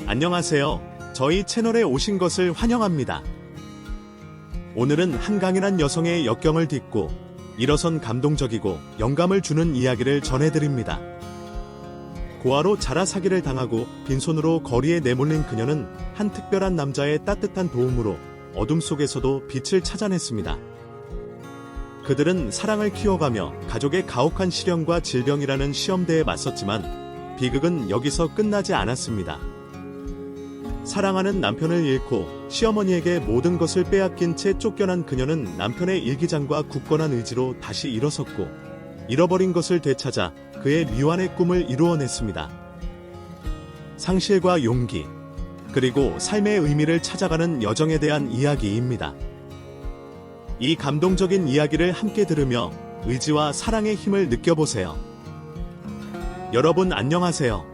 안녕하세요. 저희 채널에 오신 것을 환영합니다. 오늘은 한강이란 여성의 역경을 딛고 일어선 감동적이고 영감을 주는 이야기를 전해드립니다. 고아로 자라 사기를 당하고 빈손으로 거리에 내몰린 그녀는 한 특별한 남자의 따뜻한 도움으로 어둠 속에서도 빛을 찾아냈습니다. 그들은 사랑을 키워가며 가족의 가혹한 시련과 질병이라는 시험대에 맞섰지만 비극은 여기서 끝나지 않았습니다. 사랑하는 남편을 잃고 시어머니에게 모든 것을 빼앗긴 채 쫓겨난 그녀는 남편의 일기장과 굳건한 의지로 다시 일어섰고 잃어버린 것을 되찾아 그의 미완의 꿈을 이루어냈습니다. 상실과 용기, 그리고 삶의 의미를 찾아가는 여정에 대한 이야기입니다. 이 감동적인 이야기를 함께 들으며 의지와 사랑의 힘을 느껴보세요. 여러분 안녕하세요.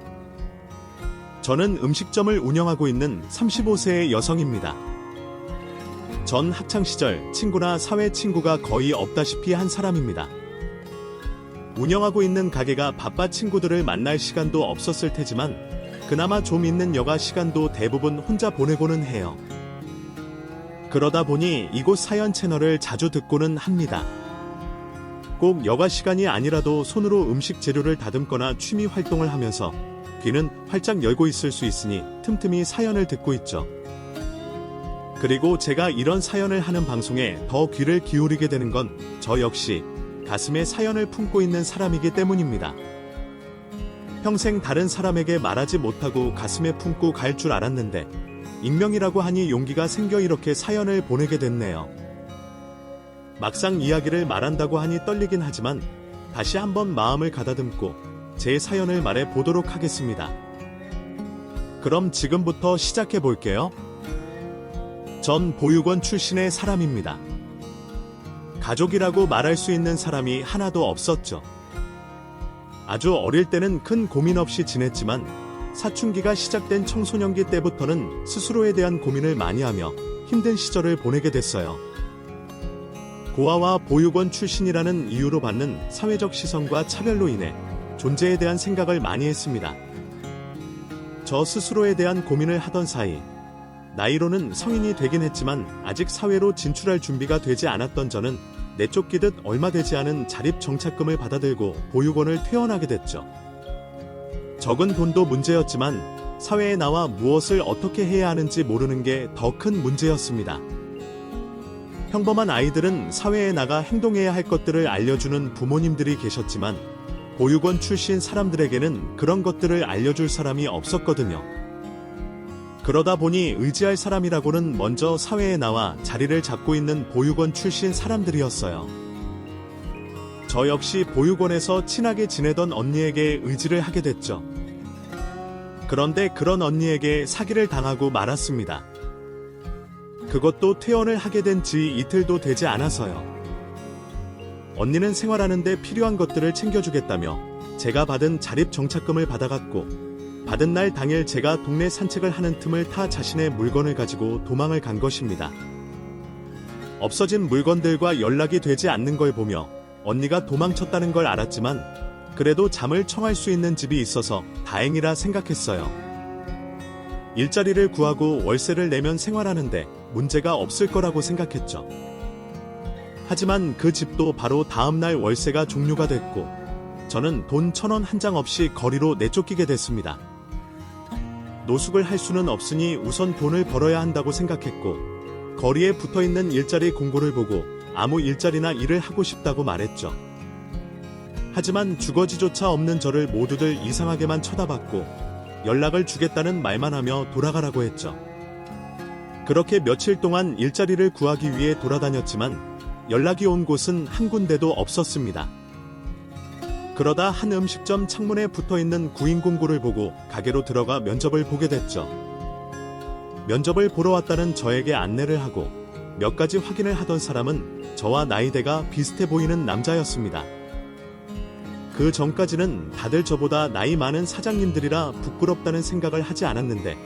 저는 음식점을 운영하고 있는 35세의 여성입니다. 전 학창시절 친구나 사회 친구가 거의 없다시피 한 사람입니다. 운영하고 있는 가게가 바빠 친구들을 만날 시간도 없었을 테지만 그나마 좀 있는 여가 시간도 대부분 혼자 보내고는 해요. 그러다 보니 이곳 사연 채널을 자주 듣고는 합니다. 꼭 여가 시간이 아니라도 손으로 음식 재료를 다듬거나 취미 활동을 하면서 귀는 활짝 열고 있을 수 있으니 틈틈이 사연을 듣고 있죠. 그리고 제가 이런 사연을 하는 방송에 더 귀를 기울이게 되는 건 저 역시 가슴에 사연을 품고 있는 사람이기 때문입니다. 평생 다른 사람에게 말하지 못하고 가슴에 품고 갈 줄 알았는데 익명이라고 하니 용기가 생겨 이렇게 사연을 보내게 됐네요. 막상 이야기를 말한다고 하니 떨리긴 하지만 다시 한번 마음을 가다듬고 제 사연을 말해 보도록 하겠습니다. 그럼 지금부터 시작해 볼게요. 전 보육원 출신의 사람입니다. 가족이라고 말할 수 있는 사람이 하나도 없었죠. 아주 어릴 때는 큰 고민 없이 지냈지만 사춘기가 시작된 청소년기 때부터는 스스로에 대한 고민을 많이 하며 힘든 시절을 보내게 됐어요. 고아와 보육원 출신이라는 이유로 받는 사회적 시선과 차별로 인해 존재에 대한 생각을 많이 했습니다. 저 스스로에 대한 고민을 하던 사이 나이로는 성인이 되긴 했지만 아직 사회로 진출할 준비가 되지 않았던 저는 내쫓기듯 얼마 되지 않은 자립정착금을 받아들고 보육원을 퇴원하게 됐죠. 적은 돈도 문제였지만 사회에 나와 무엇을 어떻게 해야 하는지 모르는 게 더 큰 문제였습니다. 평범한 아이들은 사회에 나가 행동해야 할 것들을 알려주는 부모님들이 계셨지만 보육원 출신 사람들에게는 그런 것들을 알려줄 사람이 없었거든요. 그러다 보니 의지할 사람이라고는 먼저 사회에 나와 자리를 잡고 있는 보육원 출신 사람들이었어요. 저 역시 보육원에서 친하게 지내던 언니에게 의지를 하게 됐죠. 그런데 그런 언니에게 사기를 당하고 말았습니다. 그것도 퇴원을 하게 된 지 이틀도 되지 않아서요. 언니는 생활하는데 필요한 것들을 챙겨주겠다며 제가 받은 자립정착금을 받아갔고 받은 날 당일 제가 동네 산책을 하는 틈을 타 자신의 물건을 가지고 도망을 간 것입니다. 없어진 물건들과 연락이 되지 않는 걸 보며 언니가 도망쳤다는 걸 알았지만 그래도 잠을 청할 수 있는 집이 있어서 다행이라 생각했어요. 일자리를 구하고 월세를 내면 생활하는데 문제가 없을 거라고 생각했죠. 하지만 그 집도 바로 다음날 월세가 종료가 됐고 저는 돈 1,000원 한 장 없이 거리로 내쫓기게 됐습니다. 노숙을 할 수는 없으니 우선 돈을 벌어야 한다고 생각했고 거리에 붙어있는 일자리 공고를 보고 아무 일자리나 일을 하고 싶다고 말했죠. 하지만 주거지조차 없는 저를 모두들 이상하게만 쳐다봤고 연락을 주겠다는 말만 하며 돌아가라고 했죠. 그렇게 며칠 동안 일자리를 구하기 위해 돌아다녔지만 연락이 온 곳은 한 군데도 없었습니다. 그러다 한 음식점 창문에 붙어있는 구인 공고를 보고 가게로 들어가 면접을 보게 됐죠. 면접을 보러 왔다는 저에게 안내를 하고 몇 가지 확인을 하던 사람은 저와 나이대가 비슷해 보이는 남자였습니다. 그 전까지는 다들 저보다 나이 많은 사장님들이라 부끄럽다는 생각을 하지 않았는데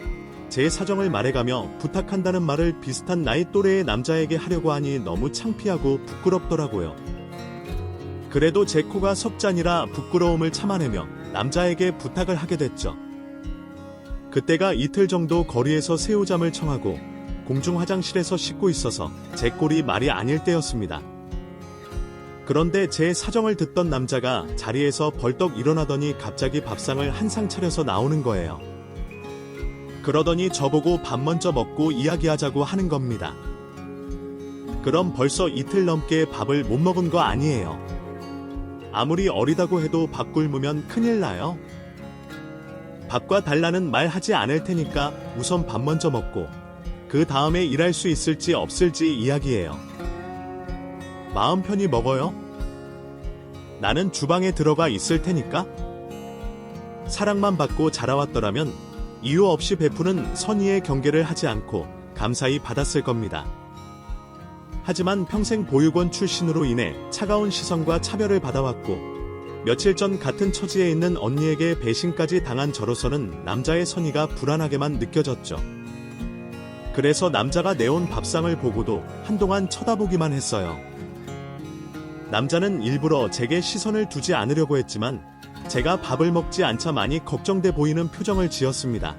제 사정을 말해가며 부탁한다는 말을 비슷한 나이 또래의 남자에게 하려고 하니 너무 창피하고 부끄럽더라고요. 그래도 제 코가 석잔이라 부끄러움을 참아내며 남자에게 부탁을 하게 됐죠. 그때가 이틀 정도 거리에서 새우잠을 청하고 공중 화장실에서 씻고 있어서 제 꼴이 말이 아닐 때였습니다. 그런데 제 사정을 듣던 남자가 자리에서 벌떡 일어나더니 갑자기 밥상을 한 상 차려서 나오는 거예요. 그러더니 저보고 밥 먼저 먹고 이야기하자고 하는 겁니다. 그럼 벌써 이틀 넘게 밥을 못 먹은 거 아니에요? 아무리 어리다고 해도 밥 굶으면 큰일 나요. 밥과 달라는 말 하지 않을 테니까 우선 밥 먼저 먹고 그 다음에 일할 수 있을지 없을지 이야기해요. 마음 편히 먹어요. 나는 주방에 들어가 있을 테니까. 사랑만 받고 자라왔더라면 이유 없이 베푸는 선의의 경계를 하지 않고 감사히 받았을 겁니다. 하지만 평생 보육원 출신으로 인해 차가운 시선과 차별을 받아왔고 며칠 전 같은 처지에 있는 언니에게 배신까지 당한 저로서는 남자의 선의가 불안하게만 느껴졌죠. 그래서 남자가 내온 밥상을 보고도 한동안 쳐다보기만 했어요. 남자는 일부러 제게 시선을 두지 않으려고 했지만 제가 밥을 먹지 않자 많이 걱정돼 보이는 표정을 지었습니다.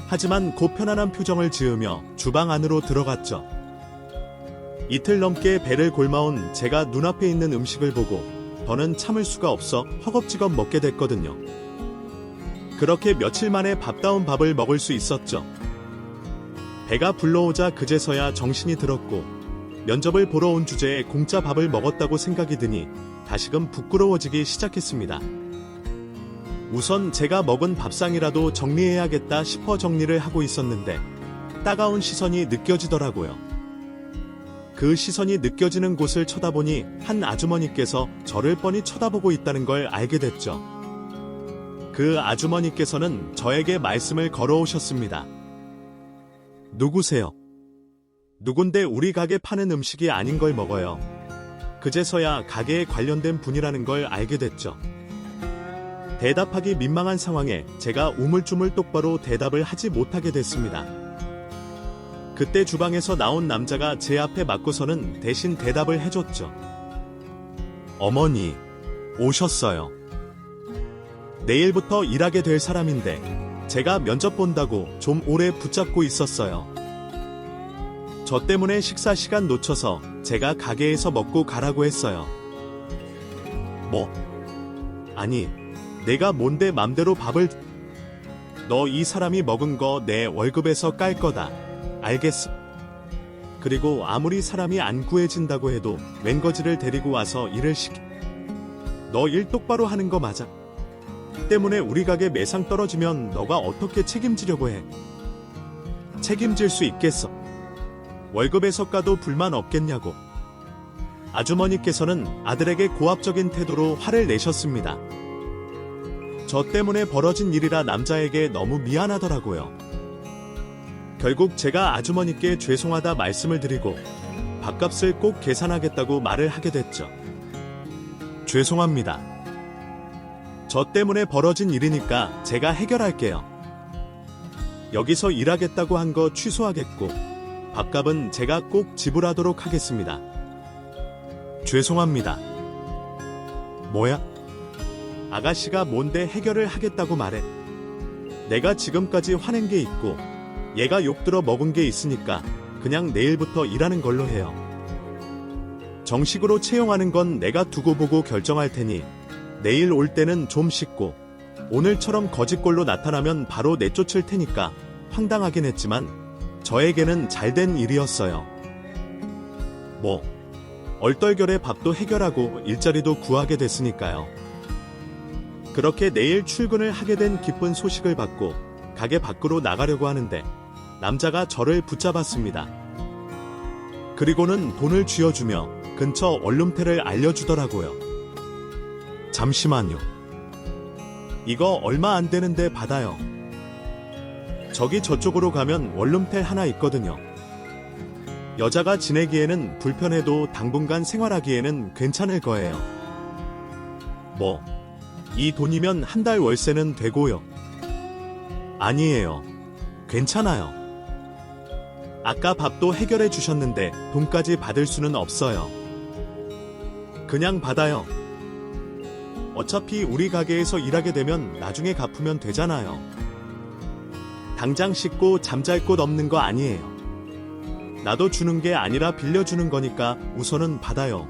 하지만 곧 편안한 표정을 지으며 주방 안으로 들어갔죠. 이틀 넘게 배를 골마온 제가 눈앞에 있는 음식을 보고 더는 참을 수가 없어 허겁지겁 먹게 됐거든요. 그렇게 며칠 만에 밥다운 밥을 먹을 수 있었죠. 배가 불러오자 그제서야 정신이 들었고 면접을 보러 온 주제에 공짜 밥을 먹었다고 생각이 드니 다시금 부끄러워지기 시작했습니다. 우선 제가 먹은 밥상이라도 정리해야겠다 싶어 정리를 하고 있었는데 따가운 시선이 느껴지더라고요. 그 시선이 느껴지는 곳을 쳐다보니 한 아주머니께서 저를 뻔히 쳐다보고 있다는 걸 알게 됐죠. 그 아주머니께서는 저에게 말씀을 걸어오셨습니다. 누구세요? 누군데 우리 가게 파는 음식이 아닌 걸 먹어요. 그제서야 가게에 관련된 분이라는 걸 알게 됐죠. 대답하기 민망한 상황에 제가 우물쭈물 똑바로 대답을 하지 못하게 됐습니다. 그때 주방에서 나온 남자가 제 앞에 맞고서는 대신 대답을 해줬죠. 어머니, 오셨어요. 내일부터 일하게 될 사람인데 제가 면접 본다고 좀 오래 붙잡고 있었어요. 저 때문에 식사 시간 놓쳐서 제가 가게에서 먹고 가라고 했어요. 뭐? 아니, 내가 뭔데 맘대로 밥을... 너 이 사람이 먹은 거 내 월급에서 깔 거다. 알겠어. 그리고 아무리 사람이 안 구해진다고 해도 웬거지를 데리고 와서 일을 시켜. 너 일 똑바로 하는 거 맞아? 때문에 우리 가게 매상 떨어지면 너가 어떻게 책임지려고 해? 책임질 수 있겠어. 월급에서 까도 불만 없겠냐고. 아주머니께서는 아들에게 고압적인 태도로 화를 내셨습니다. 저 때문에 벌어진 일이라 남자에게 너무 미안하더라고요. 결국 제가 아주머니께 죄송하다 말씀을 드리고 밥값을 꼭 계산하겠다고 말을 하게 됐죠. 죄송합니다. 저 때문에 벌어진 일이니까 제가 해결할게요. 여기서 일하겠다고 한 거 취소하겠고 밥값은 제가 꼭 지불하도록 하겠습니다. 죄송합니다. 뭐야? 아가씨가 뭔데 해결을 하겠다고 말해. 내가 지금까지 화낸 게 있고 얘가 욕들어 먹은 게 있으니까 그냥 내일부터 일하는 걸로 해요. 정식으로 채용하는 건 내가 두고 보고 결정할 테니 내일 올 때는 좀 쉽고 오늘처럼 거짓골로 나타나면 바로 내쫓을 테니까 황당하긴 했지만 저에게는 잘된 일이었어요. 뭐 얼떨결에 밥도 해결하고 일자리도 구하게 됐으니까요. 그렇게 내일 출근을 하게 된 기쁜 소식을 받고 가게 밖으로 나가려고 하는데 남자가 저를 붙잡았습니다. 그리고는 돈을 쥐어주며 근처 원룸텔을 알려주더라고요. 잠시만요. 이거 얼마 안 되는데 받아요. 저기 저쪽으로 가면 원룸텔 하나 있거든요. 여자가 지내기에는 불편해도 당분간 생활하기에는 괜찮을 거예요. 뭐, 이 돈이면 한 달 월세는 되고요. 아니에요. 괜찮아요. 아까 밥도 해결해 주셨는데 돈까지 받을 수는 없어요. 그냥 받아요. 어차피 우리 가게에서 일하게 되면 나중에 갚으면 되잖아요. 당장 씻고 잠잘 곳 없는 거 아니에요. 나도 주는 게 아니라 빌려주는 거니까 우선은 받아요.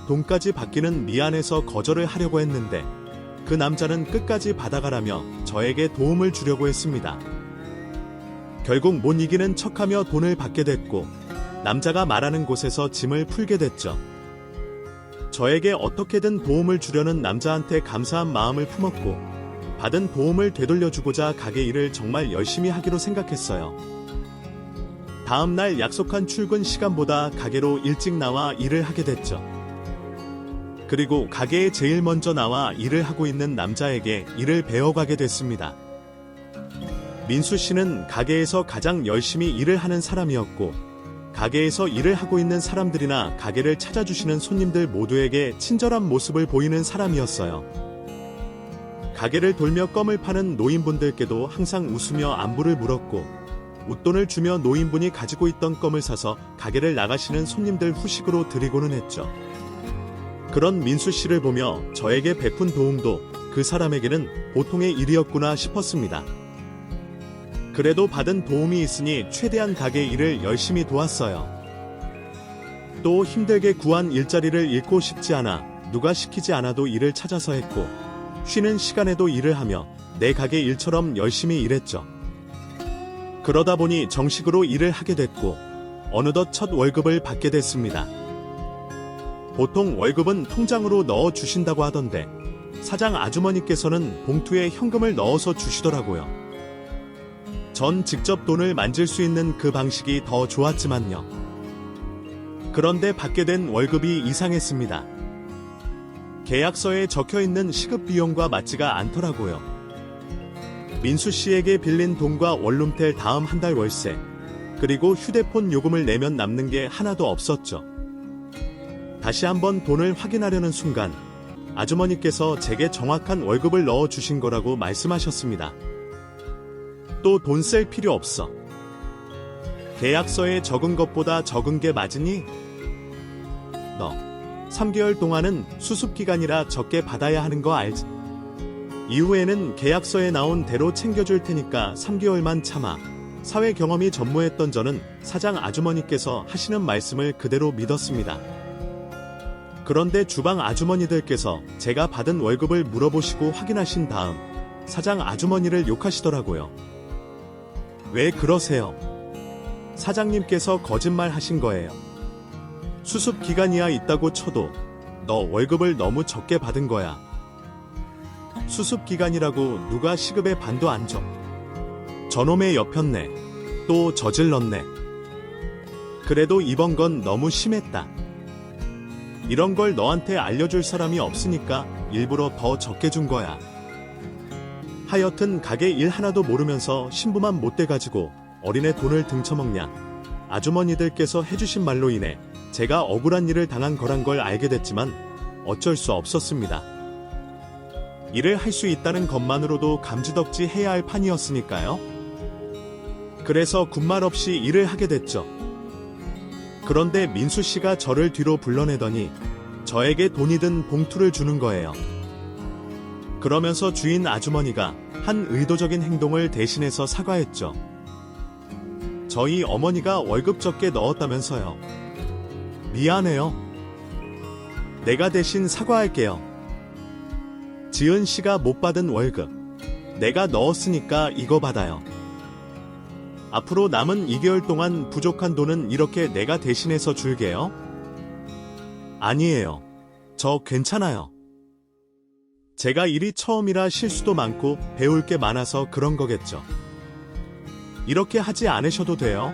돈까지 받기는 미안해서 거절을 하려고 했는데 그 남자는 끝까지 받아가라며 저에게 도움을 주려고 했습니다. 결국 못 이기는 척하며 돈을 받게 됐고 남자가 말하는 곳에서 짐을 풀게 됐죠. 저에게 어떻게든 도움을 주려는 남자한테 감사한 마음을 품었고 받은 도움을 되돌려주고자 가게 일을 정말 열심히 하기로 생각했어요. 다음 날 약속한 출근 시간보다 가게로 일찍 나와 일을 하게 됐죠. 그리고 가게에 제일 먼저 나와 일을 하고 있는 남자에게 일을 배워가게 됐습니다. 민수 씨는 가게에서 가장 열심히 일을 하는 사람이었고 가게에서 일을 하고 있는 사람들이나 가게를 찾아주시는 손님들 모두에게 친절한 모습을 보이는 사람이었어요. 가게를 돌며 껌을 파는 노인분들께도 항상 웃으며 안부를 물었고 웃돈을 주며 노인분이 가지고 있던 껌을 사서 가게를 나가시는 손님들 후식으로 드리고는 했죠. 그런 민수 씨를 보며 저에게 베푼 도움도 그 사람에게는 보통의 일이었구나 싶었습니다. 그래도 받은 도움이 있으니 최대한 가게 일을 열심히 도왔어요. 또 힘들게 구한 일자리를 잃고 싶지 않아 누가 시키지 않아도 일을 찾아서 했고 쉬는 시간에도 일을 하며 내 가게 일처럼 열심히 일했죠. 그러다 보니 정식으로 일을 하게 됐고 어느덧 첫 월급을 받게 됐습니다. 보통 월급은 통장으로 넣어 주신다고 하던데 사장 아주머니께서는 봉투에 현금을 넣어서 주시더라고요. 전 직접 돈을 만질 수 있는 그 방식이 더 좋았지만요. 그런데 받게 된 월급이 이상했습니다. 계약서에 적혀있는 시급 비용과 맞지가 않더라고요. 민수 씨에게 빌린 돈과 원룸텔 다음 한 달 월세, 그리고 휴대폰 요금을 내면 남는 게 하나도 없었죠. 다시 한번 돈을 확인하려는 순간 아주머니께서 제게 정확한 월급을 넣어 주신 거라고 말씀하셨습니다. 또 돈 쓸 필요 없어. 계약서에 적은 것보다 적은 게 맞으니? 너 3개월 동안은 수습기간이라 적게 받아야 하는 거 알지? 이후에는 계약서에 나온 대로 챙겨줄 테니까 3개월만 참아. 사회 경험이 전무했던 저는 사장 아주머니께서 하시는 말씀을 그대로 믿었습니다. 그런데 주방 아주머니들께서 제가 받은 월급을 물어보시고 확인하신 다음 사장 아주머니를 욕하시더라고요. 왜 그러세요? 사장님께서 거짓말 하신 거예요. 수습 기간이야 있다고 쳐도 너 월급을 너무 적게 받은 거야. 수습 기간이라고 누가 시급의 반도 안 줘. 저놈의 엿폈네. 또 저질렀네. 그래도 이번 건 너무 심했다. 이런 걸 너한테 알려줄 사람이 없으니까 일부러 더 적게 준 거야. 하여튼 가게 일 하나도 모르면서 신부만 못 돼가지고 어린애 돈을 등쳐먹냐. 아주머니들께서 해주신 말로 인해 제가 억울한 일을 당한 거란 걸 알게 됐지만 어쩔 수 없었습니다. 일을 할 수 있다는 것만으로도 감지덕지 해야 할 판이었으니까요. 그래서 군말 없이 일을 하게 됐죠. 그런데 민수 씨가 저를 뒤로 불러내더니 저에게 돈이 든 봉투를 주는 거예요. 그러면서 주인 아주머니가 한 의도적인 행동을 대신해서 사과했죠. 저희 어머니가 월급 적게 넣었다면서요. 미안해요. 내가 대신 사과할게요. 지은 씨가 못 받은 월급 내가 넣었으니까 이거 받아요. 앞으로 남은 2개월 동안 부족한 돈은 이렇게 내가 대신해서 줄게요. 아니에요. 저 괜찮아요. 제가 일이 처음이라 실수도 많고 배울 게 많아서 그런 거겠죠. 이렇게 하지 않으셔도 돼요.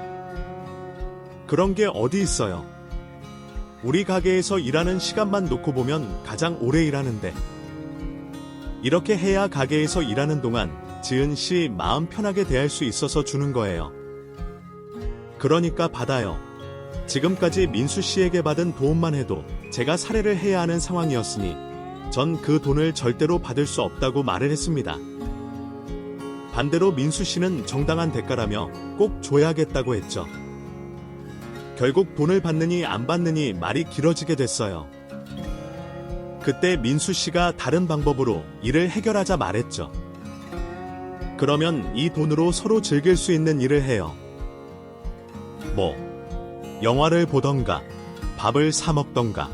그런 게 어디 있어요. 우리 가게에서 일하는 시간만 놓고 보면 가장 오래 일하는데 이렇게 해야 가게에서 일하는 동안 지은 씨 마음 편하게 대할 수 있어서 주는 거예요. 그러니까 받아요. 지금까지 민수 씨에게 받은 도움만 해도 제가 살해를 해야 하는 상황이었으니 전 그 돈을 절대로 받을 수 없다고 말을 했습니다. 반대로 민수 씨는 정당한 대가라며 꼭 줘야겠다고 했죠. 결국 돈을 받느니 안 받느니 말이 길어지게 됐어요. 그때 민수 씨가 다른 방법으로 일을 해결하자 말했죠. 그러면 이 돈으로 서로 즐길 수 있는 일을 해요. 뭐, 영화를 보던가, 밥을 사 먹던가.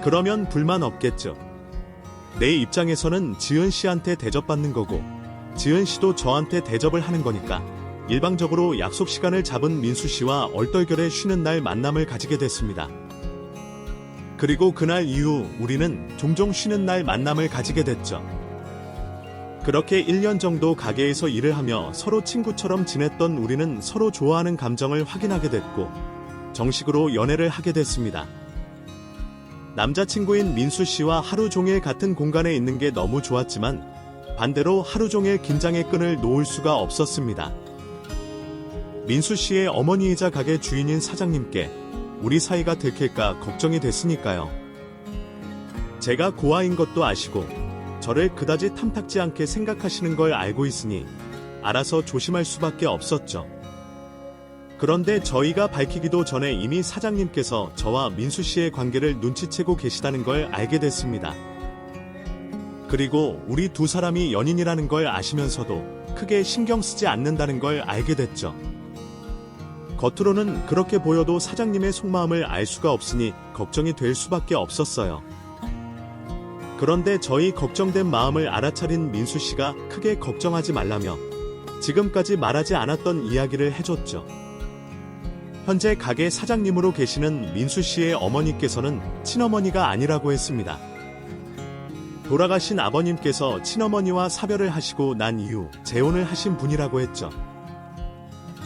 그러면 불만 없겠죠. 내 입장에서는 지은 씨한테 대접받는 거고, 지은 씨도 저한테 대접을 하는 거니까 일방적으로 약속 시간을 잡은 민수 씨와 얼떨결에 쉬는 날 만남을 가지게 됐습니다. 그리고 그날 이후 우리는 종종 쉬는 날 만남을 가지게 됐죠. 그렇게 1년 정도 가게에서 일을 하며 서로 친구처럼 지냈던 우리는 서로 좋아하는 감정을 확인하게 됐고 정식으로 연애를 하게 됐습니다. 남자친구인 민수 씨와 하루 종일 같은 공간에 있는 게 너무 좋았지만 반대로 하루 종일 긴장의 끈을 놓을 수가 없었습니다. 민수 씨의 어머니이자 가게 주인인 사장님께 우리 사이가 들킬까 걱정이 됐으니까요. 제가 고아인 것도 아시고 저를 그다지 탐탁지 않게 생각하시는 걸 알고 있으니 알아서 조심할 수밖에 없었죠. 그런데 저희가 밝히기도 전에 이미 사장님께서 저와 민수 씨의 관계를 눈치채고 계시다는 걸 알게 됐습니다. 그리고 우리 두 사람이 연인이라는 걸 아시면서도 크게 신경 쓰지 않는다는 걸 알게 됐죠. 겉으로는 그렇게 보여도 사장님의 속마음을 알 수가 없으니 걱정이 될 수밖에 없었어요. 그런데 저희 걱정된 마음을 알아차린 민수 씨가 크게 걱정하지 말라며 지금까지 말하지 않았던 이야기를 해줬죠. 현재 가게 사장님으로 계시는 민수 씨의 어머니께서는 친어머니가 아니라고 했습니다. 돌아가신 아버님께서 친어머니와 사별을 하시고 난 이후 재혼을 하신 분이라고 했죠.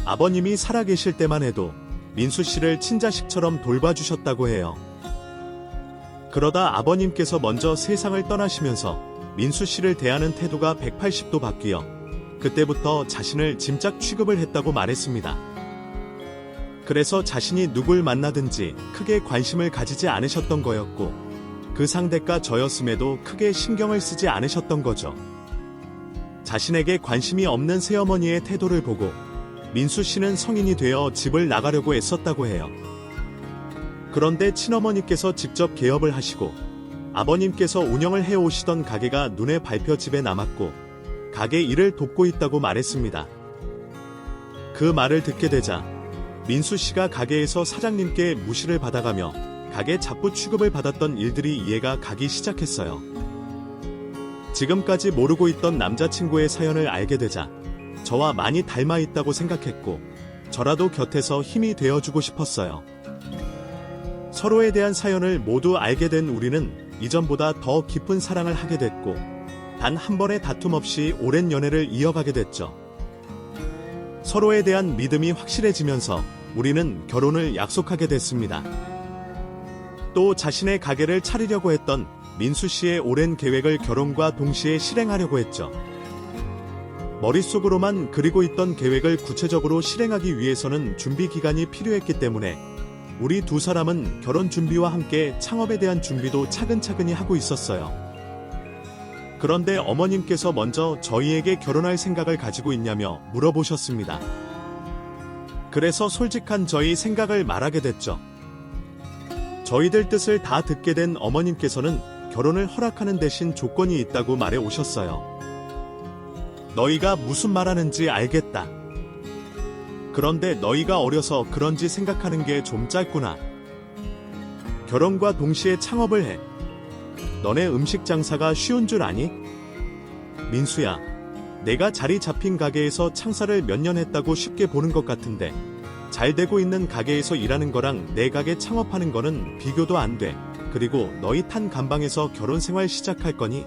아버님이 살아계실 때만 해도 민수 씨를 친자식처럼 돌봐주셨다고 해요. 그러다 아버님께서 먼저 세상을 떠나시면서 민수 씨를 대하는 태도가 180도 바뀌어 그때부터 자신을 짐짝 취급을 했다고 말했습니다. 그래서 자신이 누굴 만나든지 크게 관심을 가지지 않으셨던 거였고 그 상대가 저였음에도 크게 신경을 쓰지 않으셨던 거죠. 자신에게 관심이 없는 새어머니의 태도를 보고 민수 씨는 성인이 되어 집을 나가려고 애썼다고 해요. 그런데 친어머니께서 직접 개업을 하시고 아버님께서 운영을 해오시던 가게가 눈에 밟혀 집에 남았고 가게 일을 돕고 있다고 말했습니다. 그 말을 듣게 되자 민수 씨가 가게에서 사장님께 무시를 받아가며 가게 잡부 취급을 받았던 일들이 이해가 가기 시작했어요. 지금까지 모르고 있던 남자친구의 사연을 알게 되자 저와 많이 닮아 있다고 생각했고 저라도 곁에서 힘이 되어주고 싶었어요. 서로에 대한 사연을 모두 알게 된 우리는 이전보다 더 깊은 사랑을 하게 됐고 단 한 번의 다툼 없이 오랜 연애를 이어가게 됐죠. 서로에 대한 믿음이 확실해지면서 우리는 결혼을 약속하게 됐습니다. 또 자신의 가게를 차리려고 했던 민수 씨의 오랜 계획을 결혼과 동시에 실행하려고 했죠. 머릿속으로만 그리고 있던 계획을 구체적으로 실행하기 위해서는 준비 기간이 필요했기 때문에 우리 두 사람은 결혼 준비와 함께 창업에 대한 준비도 차근차근히 하고 있었어요. 그런데 어머님께서 먼저 저희에게 결혼할 생각을 가지고 있냐며 물어보셨습니다. 그래서 솔직한 저희 생각을 말하게 됐죠. 저희들 뜻을 다 듣게 된 어머님께서는 결혼을 허락하는 대신 조건이 있다고 말해 오셨어요. 너희가 무슨 말하는지 알겠다. 그런데 너희가 어려서 그런지 생각하는 게 좀 짧구나. 결혼과 동시에 창업을 해. 너네 음식 장사가 쉬운 줄 아니? 민수야, 내가 자리 잡힌 가게에서 창사를 몇 년 했다고 쉽게 보는 것 같은데 잘 되고 있는 가게에서 일하는 거랑 내 가게 창업하는 거는 비교도 안 돼. 그리고 너희 탄 감방에서 결혼 생활 시작할 거니?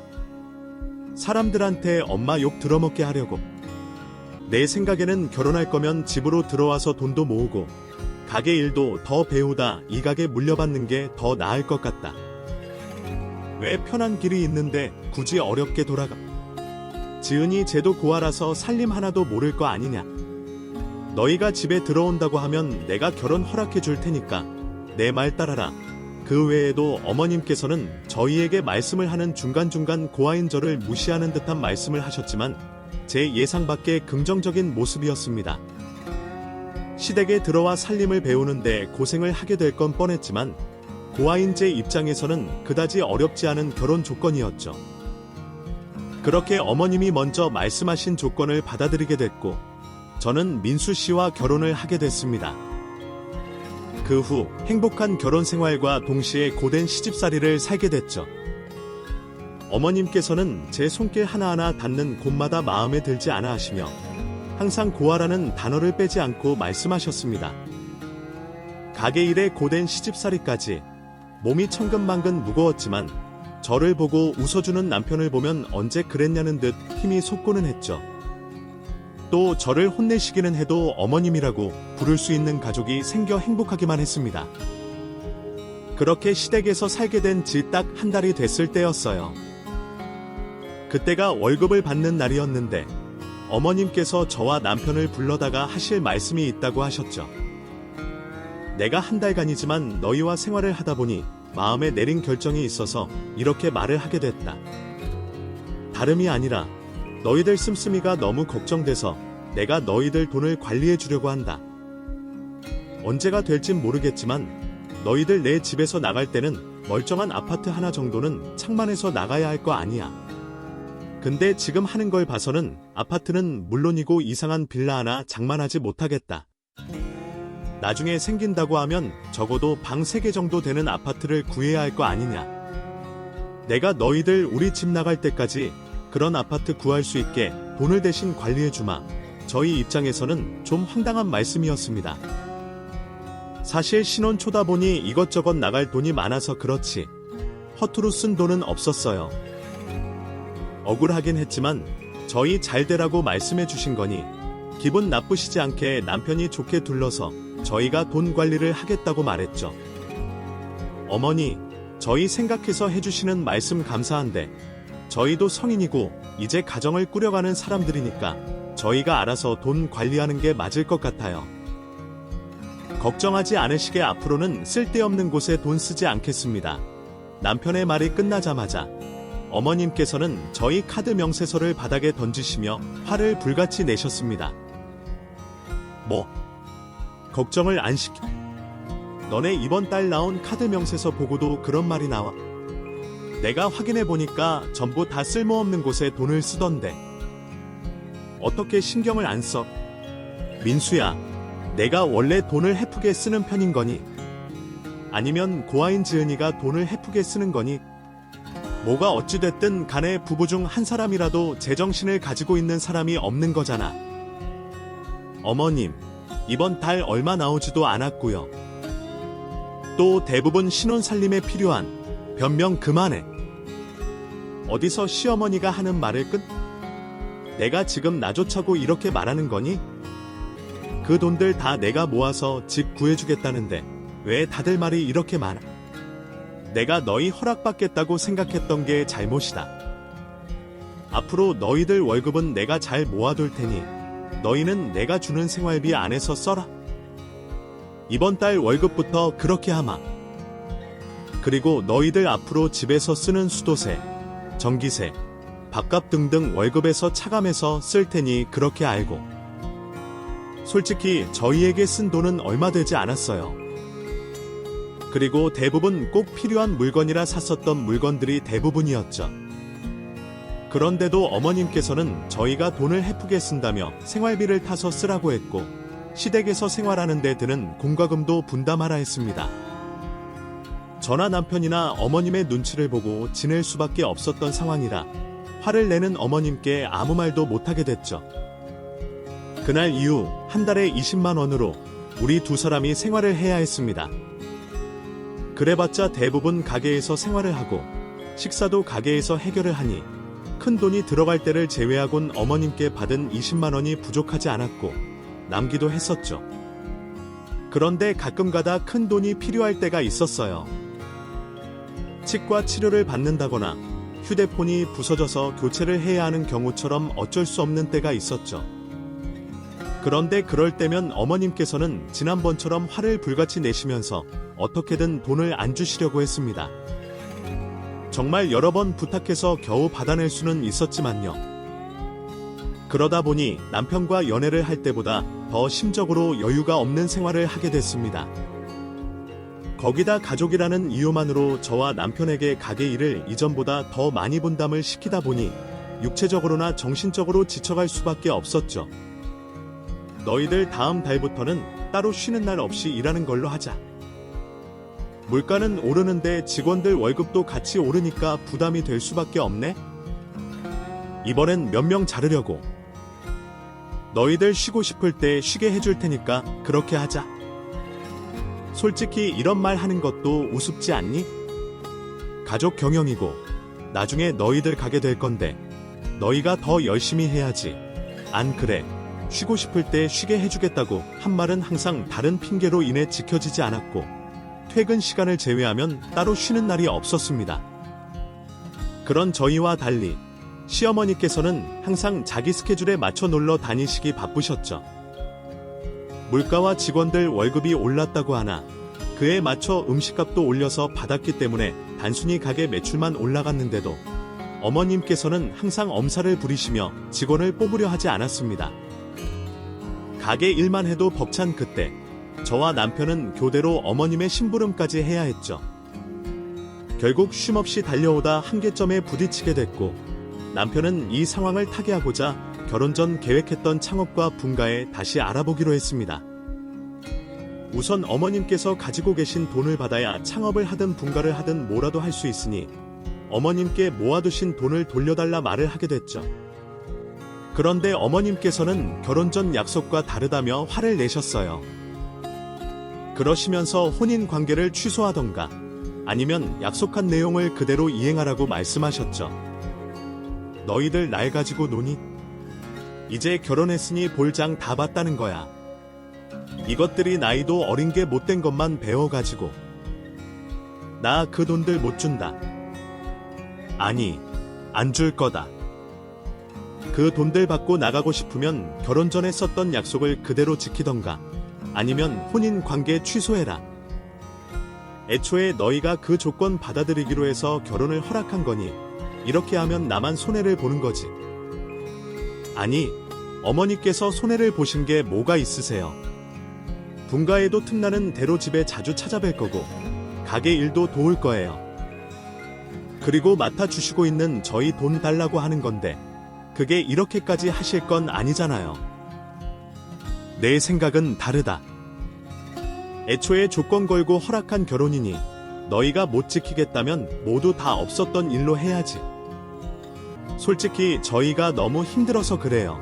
사람들한테 엄마 욕 들어먹게 하려고. 내 생각에는 결혼할 거면 집으로 들어와서 돈도 모으고 가게 일도 더 배우다 이 가게 물려받는 게 더 나을 것 같다. 왜 편한 길이 있는데 굳이 어렵게 돌아가? 지은이 쟤도 고아라서 살림 하나도 모를 거 아니냐? 너희가 집에 들어온다고 하면 내가 결혼 허락해 줄 테니까 내 말 따라라. 그 외에도 어머님께서는 저희에게 말씀을 하는 중간중간 고아인 저를 무시하는 듯한 말씀을 하셨지만 제 예상 밖의 긍정적인 모습이었습니다. 시댁에 들어와 살림을 배우는데 고생을 하게 될 건 뻔했지만 고아인 제 입장에서는 그다지 어렵지 않은 결혼 조건이었죠. 그렇게 어머님이 먼저 말씀하신 조건을 받아들이게 됐고, 저는 민수 씨와 결혼을 하게 됐습니다. 그 후 행복한 결혼 생활과 동시에 고된 시집살이를 살게 됐죠. 어머님께서는 제 손길 하나하나 닿는 곳마다 마음에 들지 않아 하시며 항상 고아라는 단어를 빼지 않고 말씀하셨습니다. 가게 일에 고된 시집살이까지 몸이 천근만근 무거웠지만 저를 보고 웃어주는 남편을 보면 언제 그랬냐는 듯 힘이 솟고는 했죠. 또 저를 혼내시기는 해도 어머님이라고 부를 수 있는 가족이 생겨 행복하기만 했습니다. 그렇게 시댁에서 살게 된 지 딱 한 달이 됐을 때였어요. 그때가 월급을 받는 날이었는데 어머님께서 저와 남편을 불러다가 하실 말씀이 있다고 하셨죠. 내가 한 달간이지만 너희와 생활을 하다 보니 마음에 내린 결정이 있어서 이렇게 말을 하게 됐다. 다름이 아니라 너희들 씀씀이가 너무 걱정돼서 내가 너희들 돈을 관리해 주려고 한다. 언제가 될진 모르겠지만 너희들 내 집에서 나갈 때는 멀쩡한 아파트 하나 정도는 창만해서 나가야 할 거 아니야. 근데 지금 하는 걸 봐서는 아파트는 물론이고 이상한 빌라 하나 장만하지 못하겠다. 나중에 생긴다고 하면 적어도 방 3개 정도 되는 아파트를 구해야 할 거 아니냐. 내가 너희들 우리 집 나갈 때까지 그런 아파트 구할 수 있게 돈을 대신 관리해주마. 저희 입장에서는 좀 황당한 말씀이었습니다. 사실 신혼 초다 보니 이것저것 나갈 돈이 많아서 그렇지 허투루 쓴 돈은 없었어요. 억울하긴 했지만 저희 잘 되라고 말씀해 주신 거니 기분 나쁘시지 않게 남편이 좋게 둘러서 저희가 돈 관리를 하겠다고 말했죠. 어머니, 저희 생각해서 해주시는 말씀 감사한데 저희도 성인이고 이제 가정을 꾸려가는 사람들이니까 저희가 알아서 돈 관리하는 게 맞을 것 같아요. 걱정하지 않으시게 앞으로는 쓸데없는 곳에 돈 쓰지 않겠습니다. 남편의 말이 끝나자마자 어머님께서는 저희 카드 명세서를 바닥에 던지시며 화를 불같이 내셨습니다. 뭐? 걱정을 안 시키... 너네 이번 달 나온 카드 명세서 보고도 그런 말이 나와. 내가 확인해보니까 전부 다 쓸모없는 곳에 돈을 쓰던데. 어떻게 신경을 안 써? 민수야, 내가 원래 돈을 헤프게 쓰는 편인 거니? 아니면 고아인 지은이가 돈을 헤프게 쓰는 거니? 뭐가 어찌됐든 간에 부부 중 한 사람이라도 제정신을 가지고 있는 사람이 없는 거잖아. 어머님, 이번 달 얼마 나오지도 않았고요. 또 대부분 신혼살림에 필요한 변명 그만해. 어디서 시어머니가 하는 말을 끝? 내가 지금 나조차고 이렇게 말하는 거니? 그 돈들 다 내가 모아서 집 구해주겠다는데 왜 다들 말이 이렇게 많아? 내가 너희 허락받겠다고 생각했던 게 잘못이다. 앞으로 너희들 월급은 내가 잘 모아둘 테니 너희는 내가 주는 생활비 안에서 써라. 이번 달 월급부터 그렇게 하마. 그리고 너희들 앞으로 집에서 쓰는 수도세, 전기세, 밥값 등등 월급에서 차감해서 쓸 테니 그렇게 알고. 솔직히 저희에게 쓴 돈은 얼마 되지 않았어요. 그리고 대부분 꼭 필요한 물건이라 샀었던 물건들이 대부분이었죠. 그런데도 어머님께서는 저희가 돈을 헤프게 쓴다며 생활비를 타서 쓰라고 했고 시댁에서 생활하는 데 드는 공과금도 분담하라 했습니다. 저나 남편이나 어머님의 눈치를 보고 지낼 수밖에 없었던 상황이라 화를 내는 어머님께 아무 말도 못하게 됐죠. 그날 이후 한 달에 20만 원으로 우리 두 사람이 생활을 해야 했습니다. 그래봤자 대부분 가게에서 생활을 하고 식사도 가게에서 해결을 하니 큰 돈이 들어갈 때를 제외하곤 어머님께 받은 20만 원이 부족하지 않았고 남기도 했었죠. 그런데 가끔가다 큰 돈이 필요할 때가 있었어요. 치과 치료를 받는다거나 휴대폰이 부서져서 교체를 해야 하는 경우처럼 어쩔 수 없는 때가 있었죠. 그런데 그럴 때면 어머님께서는 지난번처럼 화를 불같이 내시면서 어떻게든 돈을 안 주시려고 했습니다. 정말 여러 번 부탁해서 겨우 받아낼 수는 있었지만요. 그러다 보니 남편과 연애를 할 때보다 더 심적으로 여유가 없는 생활을 하게 됐습니다. 거기다 가족이라는 이유만으로 저와 남편에게 가게 일을 이전보다 더 많이 분담을 시키다 보니 육체적으로나 정신적으로 지쳐갈 수밖에 없었죠. 너희들 다음 달부터는 따로 쉬는 날 없이 일하는 걸로 하자. 물가는 오르는데 직원들 월급도 같이 오르니까 부담이 될 수밖에 없네? 이번엔 몇 명 자르려고. 너희들 쉬고 싶을 때 쉬게 해줄 테니까 그렇게 하자. 솔직히 이런 말 하는 것도 우습지 않니? 가족 경영이고 나중에 너희들 가게 될 건데 너희가 더 열심히 해야지. 안 그래? 쉬고 싶을 때 쉬게 해주겠다고 한 말은 항상 다른 핑계로 인해 지켜지지 않았고 퇴근 시간을 제외하면 따로 쉬는 날이 없었습니다. 그런 저희와 달리 시어머니께서는 항상 자기 스케줄에 맞춰 놀러 다니시기 바쁘셨죠. 물가와 직원들 월급이 올랐다고 하나 그에 맞춰 음식값도 올려서 받았기 때문에 단순히 가게 매출만 올라갔는데도 어머님께서는 항상 엄살을 부리시며 직원을 뽑으려 하지 않았습니다. 가게 일만 해도 벅찬 그때 저와 남편은 교대로 어머님의 심부름까지 해야 했죠. 결국 쉼없이 달려오다 한계점에 부딪히게 됐고 남편은 이 상황을 타개하고자 결혼 전 계획했던 창업과 분가에 다시 알아보기로 했습니다. 우선 어머님께서 가지고 계신 돈을 받아야 창업을 하든 분가를 하든 뭐라도 할 수 있으니 어머님께 모아두신 돈을 돌려달라 말을 하게 됐죠. 그런데 어머님께서는 결혼 전 약속과 다르다며 화를 내셨어요. 그러시면서 혼인 관계를 취소하던가 아니면 약속한 내용을 그대로 이행하라고 말씀하셨죠. 너희들 날 가지고 노니? 이제 결혼했으니 볼장 다 봤다는 거야. 이것들이 나이도 어린 게 못된 것만 배워가지고 나 그 돈들 못 준다. 아니, 안 줄 거다. 그 돈들 받고 나가고 싶으면 결혼 전에 썼던 약속을 그대로 지키던가 아니면 혼인 관계 취소해라. 애초에 너희가 그 조건 받아들이기로 해서 결혼을 허락한 거니 이렇게 하면 나만 손해를 보는 거지. 아니, 어머니께서 손해를 보신 게 뭐가 있으세요? 분가에도 틈나는 대로 집에 자주 찾아뵐 거고 가게 일도 도울 거예요. 그리고 맡아주시고 있는 저희 돈 달라고 하는 건데 그게 이렇게까지 하실 건 아니잖아요. 내 생각은 다르다. 애초에 조건 걸고 허락한 결혼이니 너희가 못 지키겠다면 모두 다 없었던 일로 해야지. 솔직히 저희가 너무 힘들어서 그래요.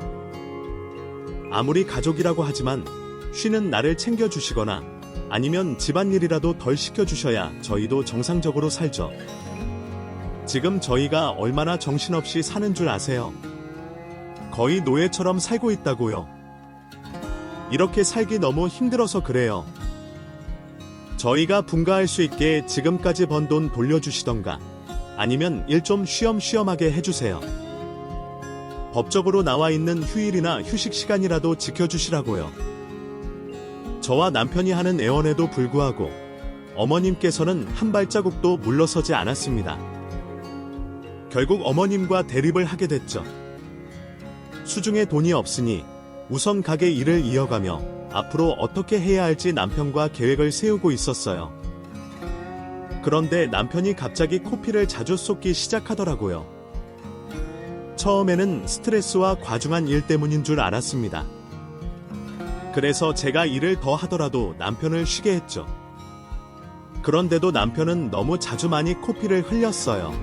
아무리 가족이라고 하지만 쉬는 날을 챙겨주시거나 아니면 집안일이라도 덜 시켜주셔야 저희도 정상적으로 살죠. 지금 저희가 얼마나 정신없이 사는 줄 아세요? 거의 노예처럼 살고 있다고요. 이렇게 살기 너무 힘들어서 그래요. 저희가 분가할 수 있게 지금까지 번 돈 돌려주시던가 아니면 일 좀 쉬엄쉬엄하게 해주세요. 법적으로 나와 있는 휴일이나 휴식 시간이라도 지켜주시라고요. 저와 남편이 하는 애원에도 불구하고 어머님께서는 한 발자국도 물러서지 않았습니다. 결국 어머님과 대립을 하게 됐죠. 수중에 돈이 없으니 우선 가게 일을 이어가며 앞으로 어떻게 해야 할지 남편과 계획을 세우고 있었어요. 그런데 남편이 갑자기 코피를 자주 쏟기 시작하더라고요. 처음에는 스트레스와 과중한 일 때문인 줄 알았습니다. 그래서 제가 일을 더 하더라도 남편을 쉬게 했죠. 그런데도 남편은 너무 자주 많이 코피를 흘렸어요.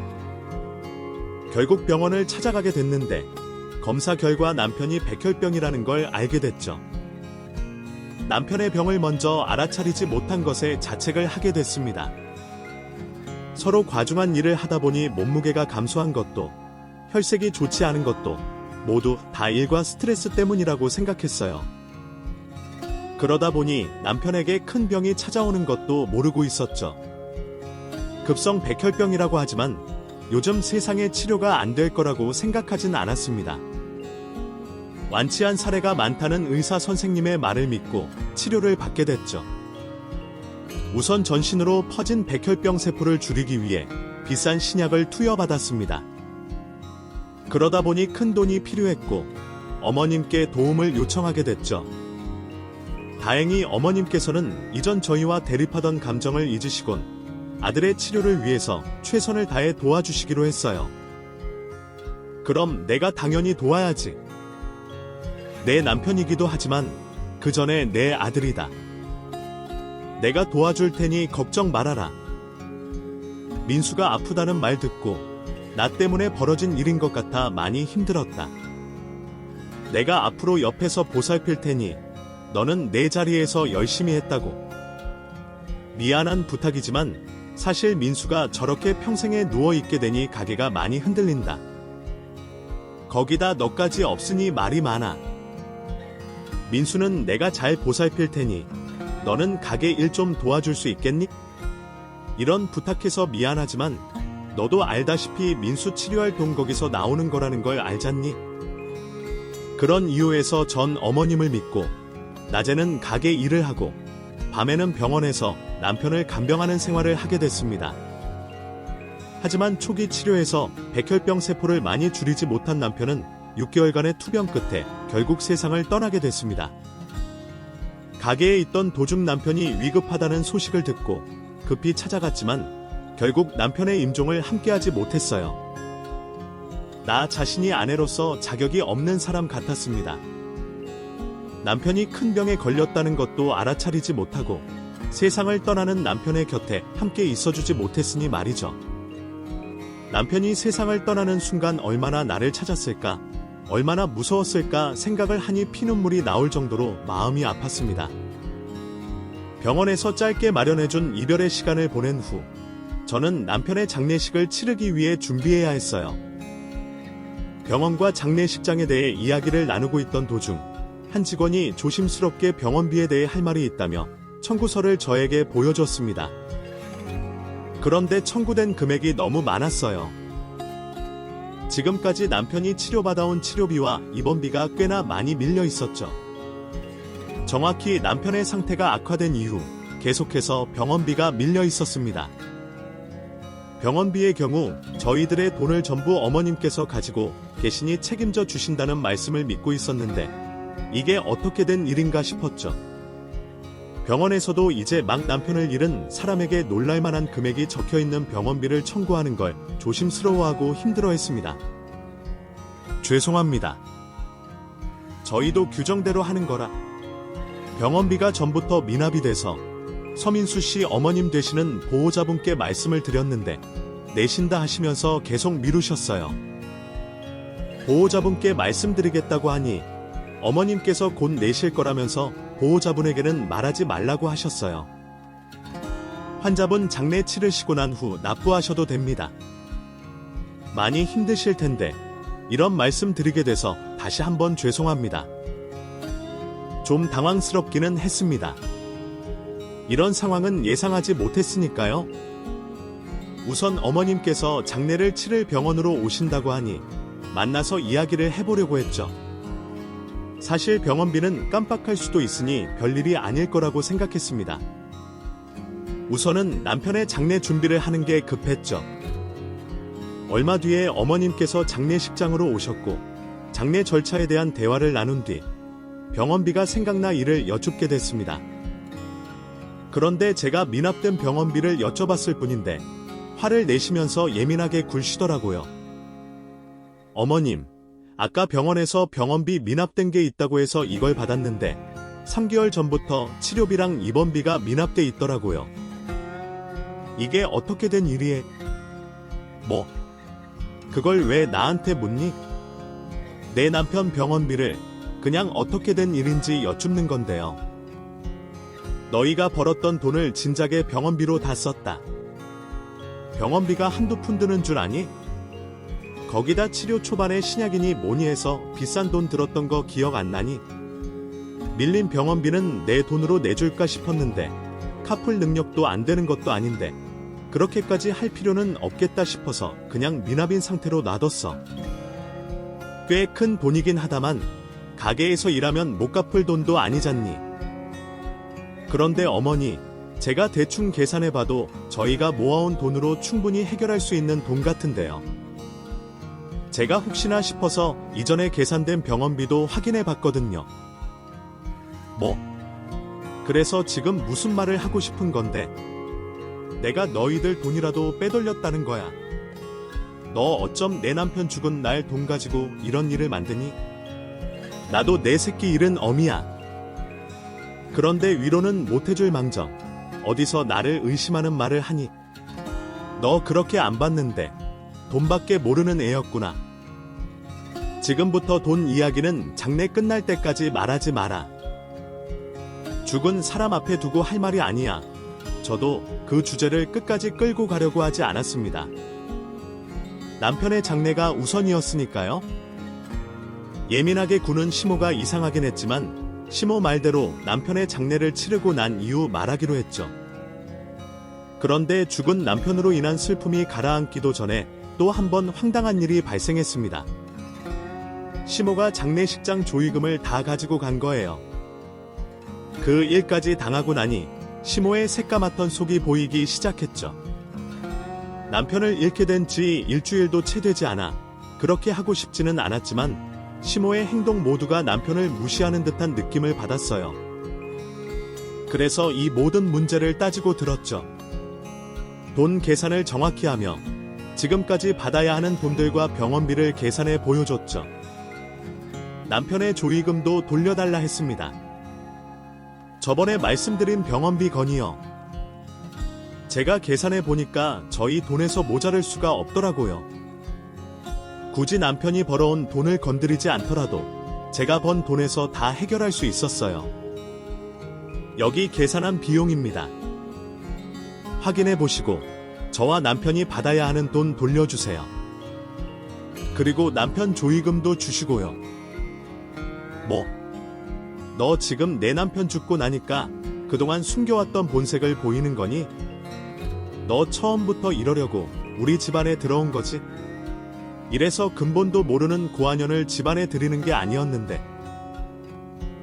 결국 병원을 찾아가게 됐는데 검사 결과 남편이 백혈병이라는 걸 알게 됐죠. 남편의 병을 먼저 알아차리지 못한 것에 자책을 하게 됐습니다. 서로 과중한 일을 하다 보니 몸무게가 감소한 것도 혈색이 좋지 않은 것도 모두 다 일과 스트레스 때문이라고 생각했어요. 그러다 보니 남편에게 큰 병이 찾아오는 것도 모르고 있었죠. 급성 백혈병이라고 하지만 요즘 세상에 치료가 안 될 거라고 생각하진 않았습니다. 완치한 사례가 많다는 의사 선생님의 말을 믿고 치료를 받게 됐죠. 우선 전신으로 퍼진 백혈병 세포를 줄이기 위해 비싼 신약을 투여받았습니다. 그러다 보니 큰 돈이 필요했고 어머님께 도움을 요청하게 됐죠. 다행히 어머님께서는 이전 저희와 대립하던 감정을 잊으시곤 아들의 치료를 위해서 최선을 다해 도와주시기로 했어요. 그럼 내가 당연히 도와야지. 내 남편이기도 하지만 그 전에 내 아들이다. 내가 도와줄 테니 걱정 말아라. 민수가 아프다는 말 듣고 나 때문에 벌어진 일인 것 같아 많이 힘들었다. 내가 앞으로 옆에서 보살필 테니 너는 내 자리에서 열심히 했다고. 미안한 부탁이지만 사실 민수가 저렇게 평생에 누워있게 되니 가게가 많이 흔들린다. 거기다 너까지 없으니 말이 많아. 민수는 내가 잘 보살필 테니 너는 가게 일 좀 도와줄 수 있겠니? 이런 부탁해서 미안하지만 너도 알다시피 민수 치료할 돈 거기서 나오는 거라는 걸 알잖니? 그런 이유에서 전 어머님을 믿고 낮에는 가게 일을 하고 밤에는 병원에서 남편을 간병하는 생활을 하게 됐습니다. 하지만 초기 치료에서 백혈병 세포를 많이 줄이지 못한 남편은 6개월간의 투병 끝에 결국 세상을 떠나게 됐습니다. 가게에 있던 도중 남편이 위급하다는 소식을 듣고 급히 찾아갔지만 결국 남편의 임종을 함께하지 못했어요. 나 자신이 아내로서 자격이 없는 사람 같았습니다. 남편이 큰 병에 걸렸다는 것도 알아차리지 못하고 세상을 떠나는 남편의 곁에 함께 있어주지 못했으니 말이죠. 남편이 세상을 떠나는 순간 얼마나 나를 찾았을까, 얼마나 무서웠을까 생각을 하니 피눈물이 나올 정도로 마음이 아팠습니다. 병원에서 짧게 마련해준 이별의 시간을 보낸 후 저는 남편의 장례식을 치르기 위해 준비해야 했어요. 병원과 장례식장에 대해 이야기를 나누고 있던 도중 한 직원이 조심스럽게 병원비에 대해 할 말이 있다며 청구서를 저에게 보여줬습니다. 그런데 청구된 금액이 너무 많았어요. 지금까지 남편이 치료받아온 치료비와 입원비가 꽤나 많이 밀려 있었죠. 정확히 남편의 상태가 악화된 이후 계속해서 병원비가 밀려 있었습니다. 병원비의 경우 저희들의 돈을 전부 어머님께서 가지고 계시니 책임져 주신다는 말씀을 믿고 있었는데 이게 어떻게 된 일인가 싶었죠. 병원에서도 이제 막 남편을 잃은 사람에게 놀랄만한 금액이 적혀있는 병원비를 청구하는 걸 조심스러워하고 힘들어했습니다. 죄송합니다. 저희도 규정대로 하는 거라. 병원비가 전부터 미납이 돼서 서민수 씨 어머님 되시는 보호자분께 말씀을 드렸는데 내신다 하시면서 계속 미루셨어요. 보호자분께 말씀드리겠다고 하니 어머님께서 곧 내실 거라면서 보호자분에게는 말하지 말라고 하셨어요. 환자분 장례 치르시고 난 후 납부하셔도 됩니다. 많이 힘드실 텐데 이런 말씀 드리게 돼서 다시 한번 죄송합니다. 좀 당황스럽기는 했습니다. 이런 상황은 예상하지 못했으니까요. 우선 어머님께서 장례를 치를 병원으로 오신다고 하니 만나서 이야기를 해보려고 했죠. 사실 병원비는 깜빡할 수도 있으니 별일이 아닐 거라고 생각했습니다. 우선은 남편의 장례 준비를 하는 게 급했죠. 얼마 뒤에 어머님께서 장례식장으로 오셨고 장례 절차에 대한 대화를 나눈 뒤 병원비가 생각나 이를 여쭙게 됐습니다. 그런데 제가 미납된 병원비를 여쭤봤을 뿐인데 화를 내시면서 예민하게 굴시더라고요. 어머님, 아까 병원에서 병원비 미납된 게 있다고 해서 이걸 받았는데 3개월 전부터 치료비랑 입원비가 미납돼 있더라고요. 이게 어떻게 된 일이에? 뭐? 그걸 왜 나한테 묻니? 내 남편 병원비를 그냥 어떻게 된 일인지 여쭙는 건데요. 너희가 벌었던 돈을 진작에 병원비로 다 썼다. 병원비가 한두 푼 드는 줄 아니? 거기다 치료 초반에 신약이니 뭐니 해서 비싼 돈 들었던 거 기억 안 나니? 밀린 병원비는 내 돈으로 내줄까 싶었는데 카풀 능력도 안 되는 것도 아닌데 그렇게까지 할 필요는 없겠다 싶어서 그냥 미납인 상태로 놔뒀어. 꽤 큰 돈이긴 하다만 가게에서 일하면 못 갚을 돈도 아니잖니. 그런데 어머니, 제가 대충 계산해봐도 저희가 모아온 돈으로 충분히 해결할 수 있는 돈 같은데요. 제가 혹시나 싶어서 이전에 계산된 병원비도 확인해봤거든요. 뭐? 그래서 지금 무슨 말을 하고 싶은 건데? 내가 너희들 돈이라도 빼돌렸다는 거야. 너 어쩜 내 남편 죽은 날 돈 가지고 이런 일을 만드니? 나도 내 새끼 잃은 어미야. 그런데 위로는 못해줄 망정 어디서 나를 의심하는 말을 하니? 너 그렇게 안 봤는데 돈밖에 모르는 애였구나. 지금부터 돈 이야기는 장례 끝날 때까지 말하지 마라. 죽은 사람 앞에 두고 할 말이 아니야. 저도 그 주제를 끝까지 끌고 가려고 하지 않았습니다. 남편의 장례가 우선이었으니까요. 예민하게 구는 시모가 이상하긴 했지만 시모 말대로 남편의 장례를 치르고 난 이후 말하기로 했죠. 그런데 죽은 남편으로 인한 슬픔이 가라앉기도 전에 또 한 번 황당한 일이 발생했습니다. 시모가 장례식장 조의금을 다 가지고 간 거예요. 그 일까지 당하고 나니 시모의 새까맣던 속이 보이기 시작했죠. 남편을 잃게 된 지 일주일도 채 되지 않아 그렇게 하고 싶지는 않았지만 시모의 행동 모두가 남편을 무시하는 듯한 느낌을 받았어요. 그래서 이 모든 문제를 따지고 들었죠. 돈 계산을 정확히 하며 지금까지 받아야 하는 돈들과 병원비를 계산해 보여줬죠. 남편의 조의금도 돌려달라 했습니다. 저번에 말씀드린 병원비 건이요. 제가 계산해 보니까 저희 돈에서 모자랄 수가 없더라고요. 굳이 남편이 벌어온 돈을 건드리지 않더라도 제가 번 돈에서 다 해결할 수 있었어요. 여기 계산한 비용입니다. 확인해 보시고 저와 남편이 받아야 하는 돈 돌려주세요. 그리고 남편 조의금도 주시고요. 뭐? 너 지금 내 남편 죽고 나니까 그동안 숨겨왔던 본색을 보이는 거니? 너 처음부터 이러려고 우리 집안에 들어온 거지? 이래서 근본도 모르는 고아년을 집안에 들이는 게 아니었는데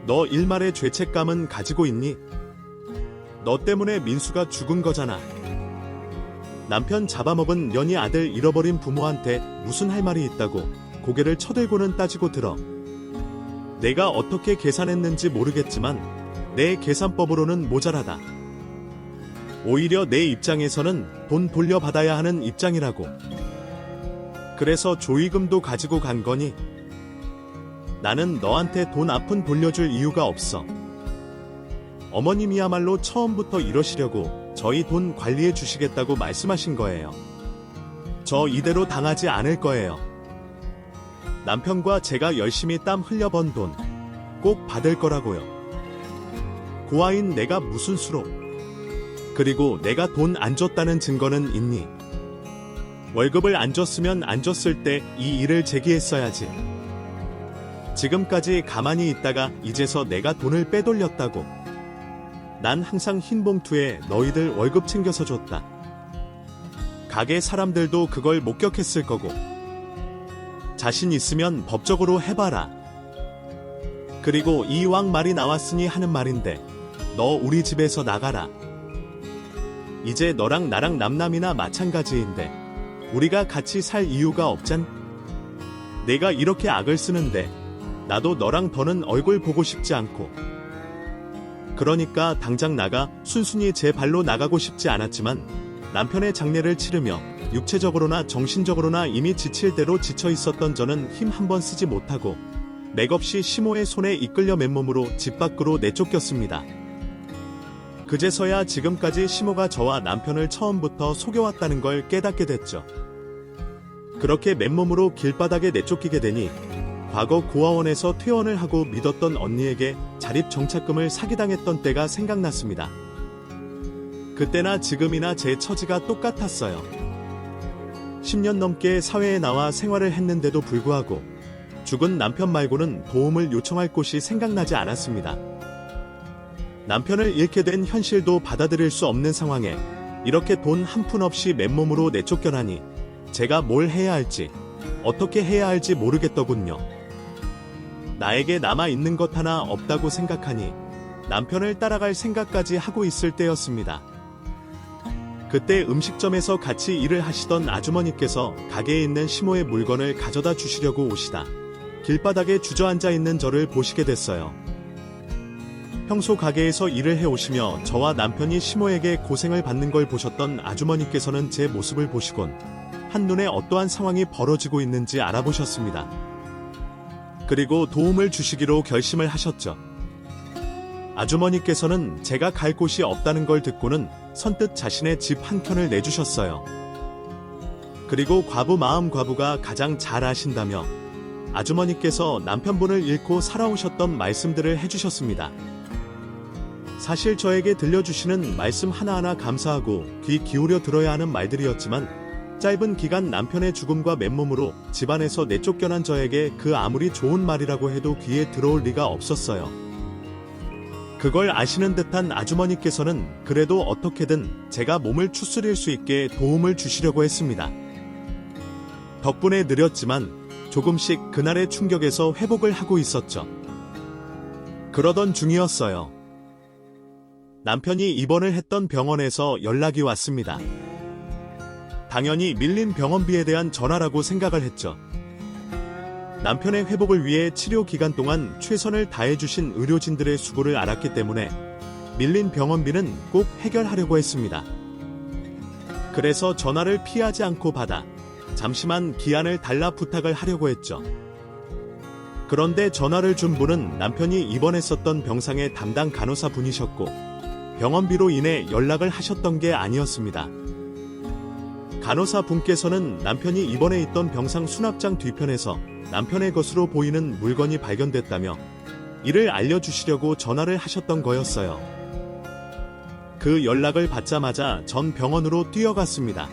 너 일말의 죄책감은 가지고 있니? 너 때문에 민수가 죽은 거잖아. 남편 잡아먹은 년이 아들 잃어버린 부모한테 무슨 할 말이 있다고 고개를 쳐들고는 따지고 들어. 내가 어떻게 계산했는지 모르겠지만 내 계산법으로는 모자라다. 오히려 내 입장에서는 돈 돌려받아야 하는 입장이라고. 그래서 조의금도 가지고 간 거니? 나는 너한테 돈 한 푼 돌려줄 이유가 없어. 어머님이야말로 처음부터 이러시려고 저희 돈 관리해 주시겠다고 말씀하신 거예요. 저 이대로 당하지 않을 거예요. 남편과 제가 열심히 땀 흘려 번 돈 꼭 받을 거라고요. 고아인 내가 무슨 수로? 그리고 내가 돈 안 줬다는 증거는 있니? 월급을 안 줬으면 안 줬을 때 이 일을 제기했어야지. 지금까지 가만히 있다가 이제서 내가 돈을 빼돌렸다고. 난 항상 흰 봉투에 너희들 월급 챙겨서 줬다. 가게 사람들도 그걸 목격했을 거고. 자신 있으면 법적으로 해봐라. 그리고 이왕 말이 나왔으니 하는 말인데 너 우리 집에서 나가라. 이제 너랑 나랑 남남이나 마찬가지인데 우리가 같이 살 이유가 없잖? 내가 이렇게 악을 쓰는데 나도 너랑 더는 얼굴 보고 싶지 않고. 그러니까 당장 나가. 순순히 제 발로 나가고 싶지 않았지만 남편의 장례를 치르며 육체적으로나 정신적으로나 이미 지칠 대로 지쳐 있었던 저는 힘 한 번 쓰지 못하고 맥없이 시모의 손에 이끌려 맨몸으로 집 밖으로 내쫓겼습니다. 그제서야 지금까지 시모가 저와 남편을 처음부터 속여왔다는 걸 깨닫게 됐죠. 그렇게 맨몸으로 길바닥에 내쫓기게 되니 과거 고아원에서 퇴원을 하고 믿었던 언니에게 자립정착금을 사기당했던 때가 생각났습니다. 그때나 지금이나 제 처지가 똑같았어요. 10년 넘게 사회에 나와 생활을 했는데도 불구하고 죽은 남편 말고는 도움을 요청할 곳이 생각나지 않았습니다. 남편을 잃게 된 현실도 받아들일 수 없는 상황에 이렇게 돈 한 푼 없이 맨몸으로 내쫓겨나니 제가 뭘 해야 할지, 어떻게 해야 할지 모르겠더군요. 나에게 남아있는 것 하나 없다고 생각하니 남편을 따라갈 생각까지 하고 있을 때였습니다. 그때 음식점에서 같이 일을 하시던 아주머니께서 가게에 있는 시모의 물건을 가져다 주시려고 오시다 길바닥에 주저앉아 있는 저를 보시게 됐어요. 평소 가게에서 일을 해오시며 저와 남편이 시모에게 고생을 받는 걸 보셨던 아주머니께서는 제 모습을 보시곤 한눈에 어떠한 상황이 벌어지고 있는지 알아보셨습니다. 그리고 도움을 주시기로 결심을 하셨죠. 아주머니께서는 제가 갈 곳이 없다는 걸 듣고는 선뜻 자신의 집 한 켠을 내주셨어요. 그리고 과부 마음 과부가 가장 잘 아신다며 아주머니께서 남편분을 잃고 살아오셨던 말씀들을 해주셨습니다. 사실 저에게 들려주시는 말씀 하나하나 감사하고 귀 기울여 들어야 하는 말들이었지만 짧은 기간 남편의 죽음과 맨몸으로 집안에서 내쫓겨난 저에게 그 아무리 좋은 말이라고 해도 귀에 들어올 리가 없었어요. 그걸 아시는 듯한 아주머니께서는 그래도 어떻게든 제가 몸을 추스릴 수 있게 도움을 주시려고 했습니다. 덕분에 느렸지만 조금씩 그날의 충격에서 회복을 하고 있었죠. 그러던 중이었어요. 남편이 입원을 했던 병원에서 연락이 왔습니다. 당연히 밀린 병원비에 대한 전화라고 생각을 했죠. 남편의 회복을 위해 치료 기간 동안 최선을 다해주신 의료진들의 수고를 알았기 때문에 밀린 병원비는 꼭 해결하려고 했습니다. 그래서 전화를 피하지 않고 받아 잠시만 기한을 달라 부탁을 하려고 했죠. 그런데 전화를 준 분은 남편이 입원했었던 병상의 담당 간호사 분이셨고 병원비로 인해 연락을 하셨던 게 아니었습니다. 간호사 분께서는 남편이 입원해 있던 병상 수납장 뒤편에서 남편의 것으로 보이는 물건이 발견됐다며 이를 알려주시려고 전화를 하셨던 거였어요. 그 연락을 받자마자 전 병원으로 뛰어갔습니다.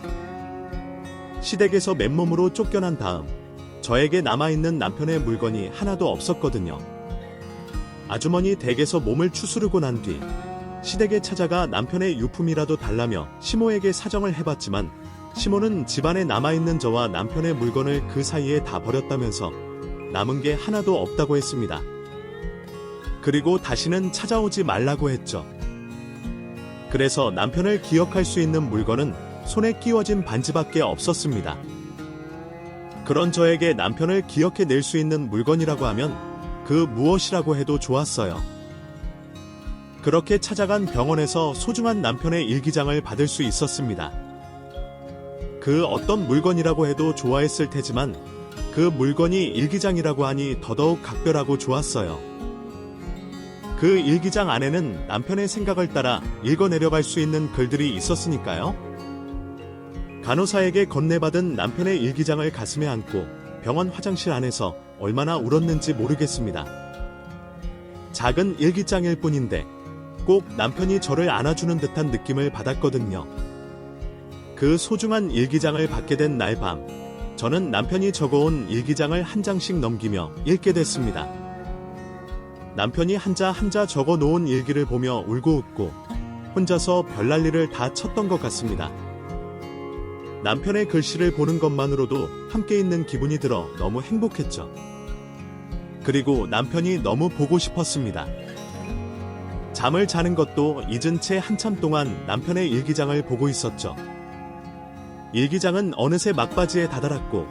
시댁에서 맨몸으로 쫓겨난 다음 저에게 남아있는 남편의 물건이 하나도 없었거든요. 아주머니 댁에서 몸을 추스르고 난 뒤 시댁에 찾아가 남편의 유품이라도 달라며 시모에게 사정을 해봤지만 시모는 집안에 남아있는 저와 남편의 물건을 그 사이에 다 버렸다면서 남은 게 하나도 없다고 했습니다. 그리고 다시는 찾아오지 말라고 했죠. 그래서 남편을 기억할 수 있는 물건은 손에 끼워진 반지밖에 없었습니다. 그런 저에게 남편을 기억해낼 수 있는 물건이라고 하면 그 무엇이라고 해도 좋았어요. 그렇게 찾아간 병원에서 소중한 남편의 일기장을 받을 수 있었습니다. 그 어떤 물건이라고 해도 좋아했을 테지만 그 물건이 일기장이라고 하니 더더욱 각별하고 좋았어요. 그 일기장 안에는 남편의 생각을 따라 읽어내려갈 수 있는 글들이 있었으니까요. 간호사에게 건네받은 남편의 일기장을 가슴에 안고 병원 화장실 안에서 얼마나 울었는지 모르겠습니다. 작은 일기장일 뿐인데 꼭 남편이 저를 안아주는 듯한 느낌을 받았거든요. 그 소중한 일기장을 받게 된 날 밤, 저는 남편이 적어온 일기장을 한 장씩 넘기며 읽게 됐습니다. 남편이 한자 한자 적어 놓은 일기를 보며 울고 웃고 혼자서 별날 일을 다 쳤던 것 같습니다. 남편의 글씨를 보는 것만으로도 함께 있는 기분이 들어 너무 행복했죠. 그리고 남편이 너무 보고 싶었습니다. 잠을 자는 것도 잊은 채 한참 동안 남편의 일기장을 보고 있었죠. 일기장은 어느새 막바지에 다다랐고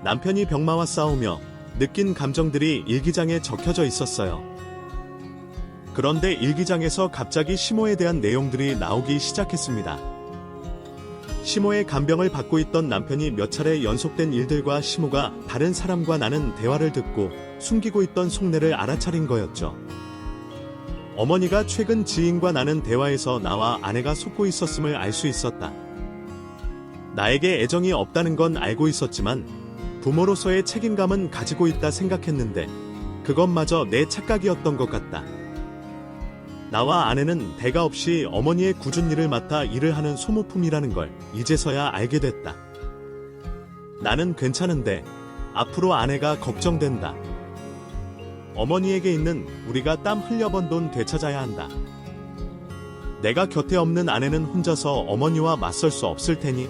남편이 병마와 싸우며 느낀 감정들이 일기장에 적혀져 있었어요. 그런데 일기장에서 갑자기 시모에 대한 내용들이 나오기 시작했습니다. 시모의 간병을 받고 있던 남편이 몇 차례 연속된 일들과 시모가 다른 사람과 나눈 대화를 듣고 숨기고 있던 속내를 알아차린 거였죠. 어머니가 최근 지인과 나눈 대화에서 나와 아내가 속고 있었음을 알 수 있었다. 나에게 애정이 없다는 건 알고 있었지만 부모로서의 책임감은 가지고 있다 생각했는데 그것마저 내 착각이었던 것 같다. 나와 아내는 대가 없이 어머니의 굳은 일을 맡아 일을 하는 소모품이라는 걸 이제서야 알게 됐다. 나는 괜찮은데 앞으로 아내가 걱정된다. 어머니에게 있는 우리가 땀 흘려번 돈 되찾아야 한다. 내가 곁에 없는 아내는 혼자서 어머니와 맞설 수 없을 테니.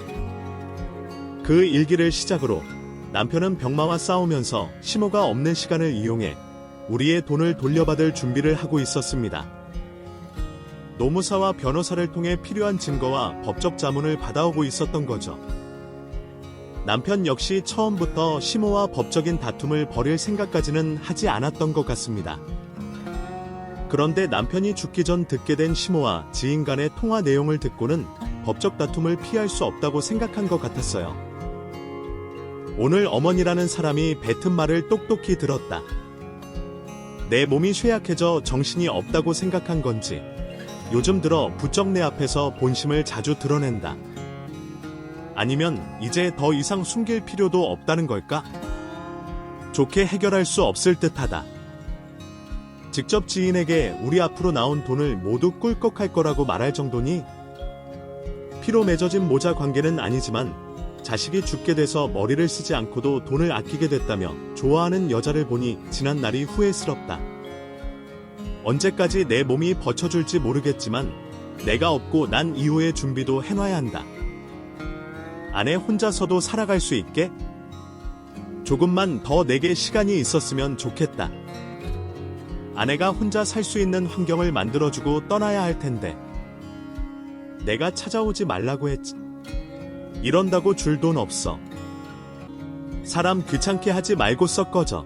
그 일기를 시작으로 남편은 병마와 싸우면서 시모가 없는 시간을 이용해 우리의 돈을 돌려받을 준비를 하고 있었습니다. 노무사와 변호사를 통해 필요한 증거와 법적 자문을 받아오고 있었던 거죠. 남편 역시 처음부터 시모와 법적인 다툼을 벌일 생각까지는 하지 않았던 것 같습니다. 그런데 남편이 죽기 전 듣게 된 시모와 지인 간의 통화 내용을 듣고는 법적 다툼을 피할 수 없다고 생각한 것 같았어요. 오늘 어머니라는 사람이 뱉은 말을 똑똑히 들었다. 내 몸이 쇠약해져 정신이 없다고 생각한 건지 요즘 들어 부쩍 내 앞에서 본심을 자주 드러낸다. 아니면 이제 더 이상 숨길 필요도 없다는 걸까? 좋게 해결할 수 없을 듯하다. 직접 지인에게 우리 앞으로 나온 돈을 모두 꿀꺽할 거라고 말할 정도니? 피로 맺어진 모자 관계는 아니지만 자식이 죽게 돼서 머리를 쓰지 않고도 돈을 아끼게 됐다며 좋아하는 여자를 보니 지난 날이 후회스럽다. 언제까지 내 몸이 버텨줄지 모르겠지만 내가 없고 난 이후의 준비도 해놔야 한다. 아내 혼자서도 살아갈 수 있게? 조금만 더 내게 시간이 있었으면 좋겠다. 아내가 혼자 살 수 있는 환경을 만들어주고 떠나야 할 텐데. 내가 찾아오지 말라고 했지. 이런다고 줄 돈 없어. 사람 귀찮게 하지 말고 썩 꺼져.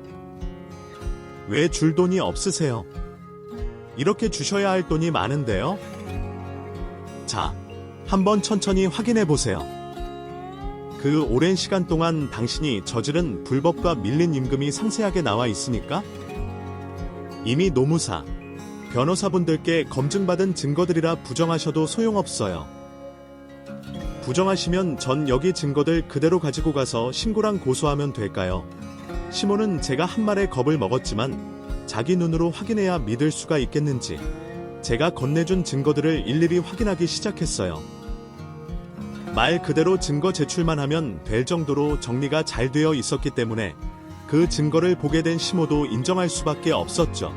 왜 줄 돈이 없으세요? 이렇게 주셔야 할 돈이 많은데요? 자, 한번 천천히 확인해 보세요. 그 오랜 시간 동안 당신이 저지른 불법과 밀린 임금이 상세하게 나와 있으니까? 이미 노무사, 변호사분들께 검증받은 증거들이라 부정하셔도 소용없어요. 부정하시면 전 여기 증거들 그대로 가지고 가서 신고랑 고소하면 될까요? 시몬은 제가 한 말에 겁을 먹었지만 자기 눈으로 확인해야 믿을 수가 있겠는지 제가 건네준 증거들을 일일이 확인하기 시작했어요. 말 그대로 증거 제출만 하면 될 정도로 정리가 잘 되어 있었기 때문에 그 증거를 보게 된 시모도 인정할 수밖에 없었죠.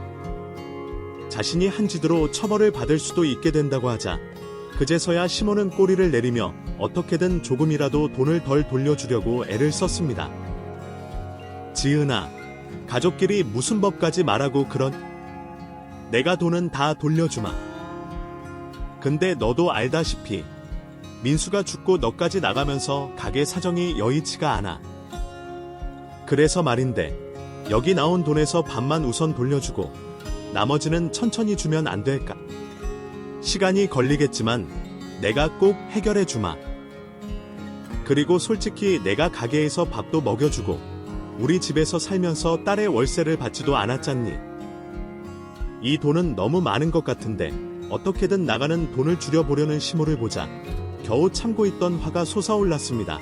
자신이 한 짓으로 처벌을 받을 수도 있게 된다고 하자 그제서야 시모는 꼬리를 내리며 어떻게든 조금이라도 돈을 덜 돌려주려고 애를 썼습니다. 지은아, 가족끼리 무슨 법까지 말하고 그런? 내가 돈은 다 돌려주마. 근데 너도 알다시피 민수가 죽고 너까지 나가면서 가게 사정이 여의치가 않아. 그래서 말인데 여기 나온 돈에서 반만 우선 돌려주고 나머지는 천천히 주면 안 될까? 시간이 걸리겠지만 내가 꼭 해결해 주마. 그리고 솔직히 내가 가게에서 밥도 먹여주고 우리 집에서 살면서 딸의 월세를 받지도 않았잖니. 이 돈은 너무 많은 것 같은데 어떻게든 나가는 돈을 줄여보려는 시모를 보자 겨우 참고 있던 화가 솟아올랐습니다.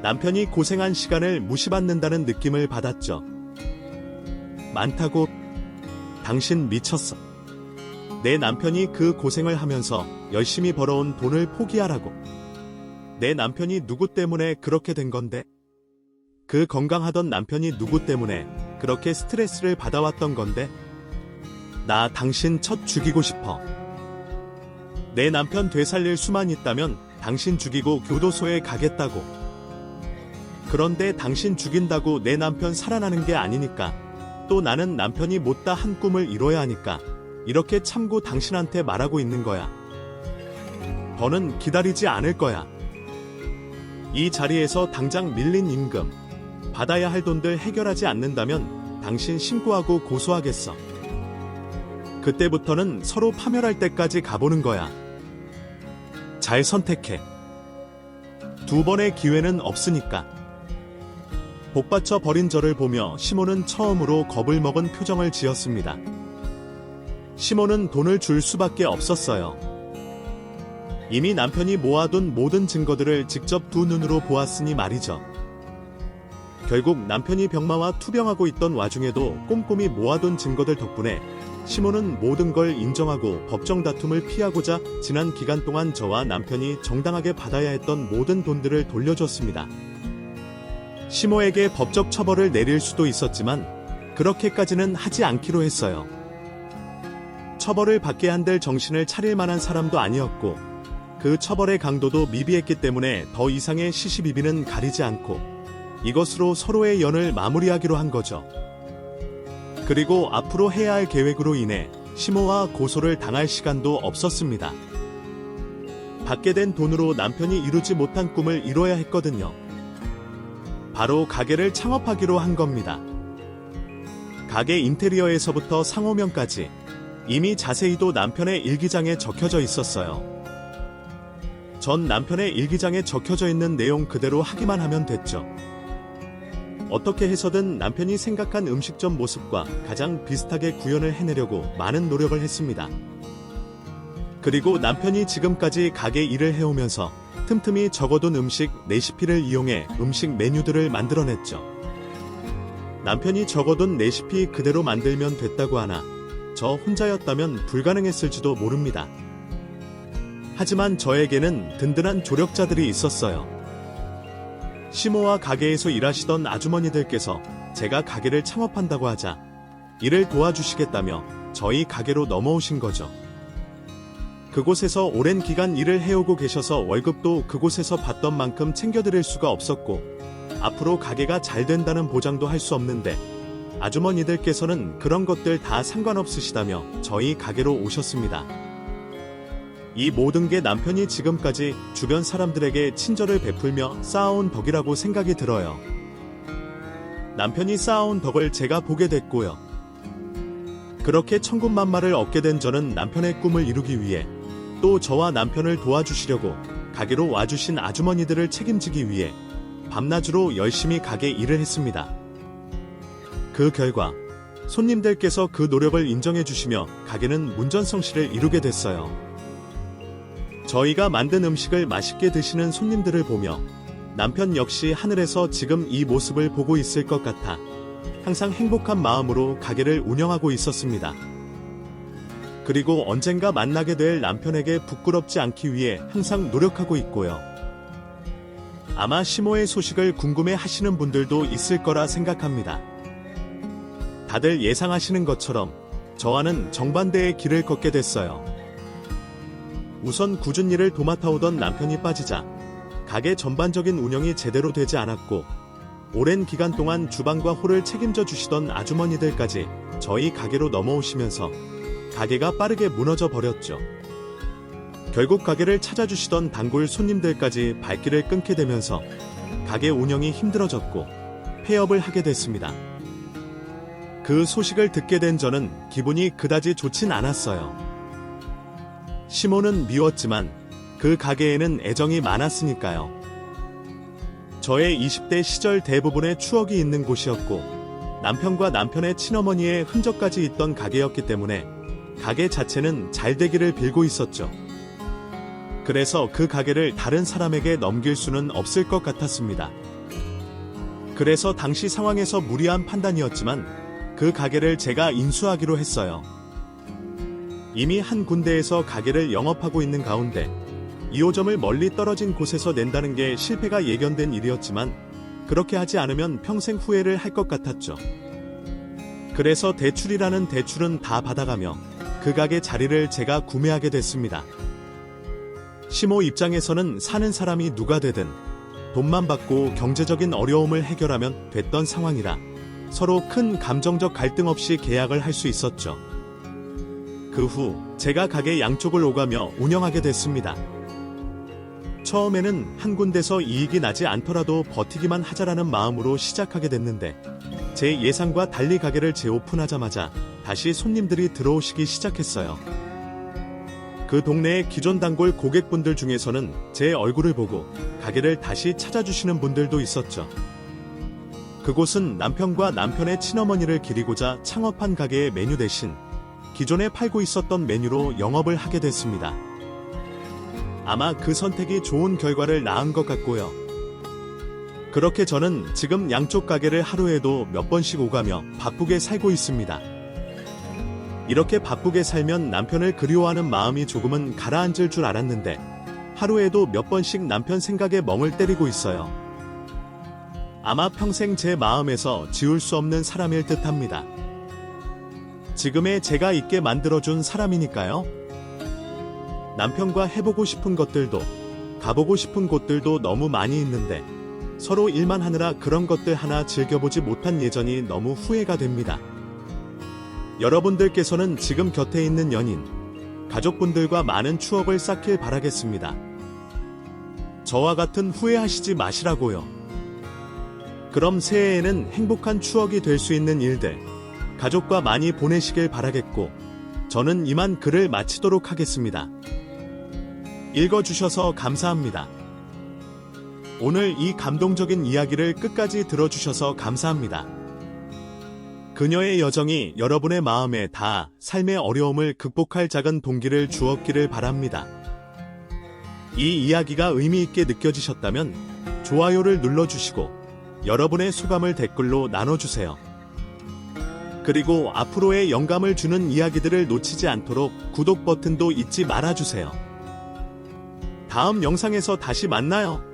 남편이 고생한 시간을 무시받는다는 느낌을 받았죠. 많다고? 당신 미쳤어. 내 남편이 그 고생을 하면서 열심히 벌어온 돈을 포기하라고. 내 남편이 누구 때문에 그렇게 된 건데? 그 건강하던 남편이 누구 때문에 그렇게 스트레스를 받아왔던 건데? 나 당신 첫 죽이고 싶어. 내 남편 되살릴 수만 있다면 당신 죽이고 교도소에 가겠다고. 그런데 당신 죽인다고 내 남편 살아나는 게 아니니까. 또 나는 남편이 못다 한 꿈을 이뤄야 하니까 이렇게 참고 당신한테 말하고 있는 거야. 더는 기다리지 않을 거야. 이 자리에서 당장 밀린 임금, 받아야 할 돈들 해결하지 않는다면 당신 신고하고 고소하겠어. 그때부터는 서로 파멸할 때까지 가보는 거야. 잘 선택해. 두 번의 기회는 없으니까. 복받쳐 버린 저를 보며 시몬은 처음으로 겁을 먹은 표정을 지었습니다. 시몬은 돈을 줄 수밖에 없었어요. 이미 남편이 모아둔 모든 증거들을 직접 두 눈으로 보았으니 말이죠. 결국 남편이 병마와 투병하고 있던 와중에도 꼼꼼히 모아둔 증거들 덕분에 시몬은 모든 걸 인정하고 법정 다툼을 피하고자 지난 기간 동안 저와 남편이 정당하게 받아야 했던 모든 돈들을 돌려줬습니다. 시모에게 법적 처벌을 내릴 수도 있었지만 그렇게까지는 하지 않기로 했어요. 처벌을 받게 한들 정신을 차릴 만한 사람도 아니었고 그 처벌의 강도도 미비했기 때문에 더 이상의 시시비비는 가리지 않고 이것으로 서로의 연을 마무리하기로 한 거죠. 그리고 앞으로 해야 할 계획으로 인해 시모와 고소를 당할 시간도 없었습니다. 받게 된 돈으로 남편이 이루지 못한 꿈을 이뤄야 했거든요. 바로 가게를 창업하기로 한 겁니다. 가게 인테리어에서부터 상호명까지 이미 자세히도 남편의 일기장에 적혀져 있었어요. 전 남편의 일기장에 적혀져 있는 내용 그대로 하기만 하면 됐죠. 어떻게 해서든 남편이 생각한 음식점 모습과 가장 비슷하게 구현을 해내려고 많은 노력을 했습니다. 그리고 남편이 지금까지 가게 일을 해오면서 틈틈이 적어둔 음식 레시피를 이용해 음식 메뉴들을 만들어냈죠. 남편이 적어둔 레시피 그대로 만들면 됐다고 하나 저 혼자였다면 불가능했을지도 모릅니다. 하지만 저에게는 든든한 조력자들이 있었어요. 시모와 가게에서 일하시던 아주머니들께서 제가 가게를 창업한다고 하자 일을 도와주시겠다며 저희 가게로 넘어오신 거죠. 그곳에서 오랜 기간 일을 해오고 계셔서 월급도 그곳에서 받던 만큼 챙겨드릴 수가 없었고 앞으로 가게가 잘 된다는 보장도 할 수 없는데 아주머니들께서는 그런 것들 다 상관없으시다며 저희 가게로 오셨습니다. 이 모든 게 남편이 지금까지 주변 사람들에게 친절을 베풀며 쌓아온 덕이라고 생각이 들어요. 남편이 쌓아온 덕을 제가 보게 됐고요. 그렇게 천군만마를 얻게 된 저는 남편의 꿈을 이루기 위해 또 저와 남편을 도와주시려고 가게로 와주신 아주머니들을 책임지기 위해 밤낮으로 열심히 가게 일을 했습니다. 그 결과 손님들께서 그 노력을 인정해 주시며 가게는 문전성시를 이루게 됐어요. 저희가 만든 음식을 맛있게 드시는 손님들을 보며 남편 역시 하늘에서 지금 이 모습을 보고 있을 것 같아 항상 행복한 마음으로 가게를 운영하고 있었습니다. 그리고 언젠가 만나게 될 남편에게 부끄럽지 않기 위해 항상 노력하고 있고요. 아마 시모의 소식을 궁금해 하시는 분들도 있을 거라 생각합니다. 다들 예상하시는 것처럼 저와는 정반대의 길을 걷게 됐어요. 우선 굳은 일을 도맡아오던 남편이 빠지자 가게 전반적인 운영이 제대로 되지 않았고 오랜 기간 동안 주방과 홀을 책임져 주시던 아주머니들까지 저희 가게로 넘어오시면서 가게가 빠르게 무너져 버렸죠. 결국 가게를 찾아주시던 단골 손님들까지 발길을 끊게 되면서 가게 운영이 힘들어졌고 폐업을 하게 됐습니다. 그 소식을 듣게 된 저는 기분이 그다지 좋진 않았어요. 시모는 미웠지만 그 가게에는 애정이 많았으니까요. 저의 20대 시절 대부분의 추억이 있는 곳이었고 남편과 남편의 친어머니의 흔적까지 있던 가게였기 때문에 가게 자체는 잘 되기를 빌고 있었죠. 그래서 그 가게를 다른 사람에게 넘길 수는 없을 것 같았습니다. 그래서 당시 상황에서 무리한 판단이었지만 그 가게를 제가 인수하기로 했어요. 이미 한 군데에서 가게를 영업하고 있는 가운데 2호점을 멀리 떨어진 곳에서 낸다는 게 실패가 예견된 일이었지만 그렇게 하지 않으면 평생 후회를 할 것 같았죠. 그래서 대출이라는 대출은 다 받아가며 그 가게 자리를 제가 구매하게 됐습니다. 시모 입장에서는 사는 사람이 누가 되든 돈만 받고 경제적인 어려움을 해결하면 됐던 상황이라 서로 큰 감정적 갈등 없이 계약을 할 수 있었죠. 그 후 제가 가게 양쪽을 오가며 운영하게 됐습니다. 처음에는 한 군데서 이익이 나지 않더라도 버티기만 하자라는 마음으로 시작하게 됐는데 제 예상과 달리 가게를 재오픈하자마자 다시 손님들이 들어오시기 시작했어요. 그 동네의 기존 단골 고객분들 중에서는 제 얼굴을 보고 가게를 다시 찾아주시는 분들도 있었죠. 그곳은 남편과 남편의 친어머니를 기리고자 창업한 가게의 메뉴 대신 기존에 팔고 있었던 메뉴로 영업을 하게 됐습니다. 아마 그 선택이 좋은 결과를 낳은 것 같고요. 그렇게 저는 지금 양쪽 가게를 하루에도 몇 번씩 오가며 바쁘게 살고 있습니다. 이렇게 바쁘게 살면 남편을 그리워하는 마음이 조금은 가라앉을 줄 알았는데 하루에도 몇 번씩 남편 생각에 멍을 때리고 있어요. 아마 평생 제 마음에서 지울 수 없는 사람일 듯합니다. 지금의 제가 있게 만들어준 사람이니까요. 남편과 해보고 싶은 것들도 가보고 싶은 곳들도 너무 많이 있는데 서로 일만 하느라 그런 것들 하나 즐겨보지 못한 예전이 너무 후회가 됩니다. 여러분들께서는 지금 곁에 있는 연인, 가족분들과 많은 추억을 쌓길 바라겠습니다. 저와 같은 후회하시지 마시라고요. 그럼 새해에는 행복한 추억이 될 수 있는 일들, 가족과 많이 보내시길 바라겠고, 저는 이만 글을 마치도록 하겠습니다. 읽어주셔서 감사합니다. 오늘 이 감동적인 이야기를 끝까지 들어주셔서 감사합니다. 그녀의 여정이 여러분의 마음에 닿아 삶의 어려움을 극복할 작은 동기를 주었기를 바랍니다. 이 이야기가 의미 있게 느껴지셨다면 좋아요를 눌러주시고 여러분의 소감을 댓글로 나눠주세요. 그리고 앞으로의 영감을 주는 이야기들을 놓치지 않도록 구독 버튼도 잊지 말아주세요. 다음 영상에서 다시 만나요.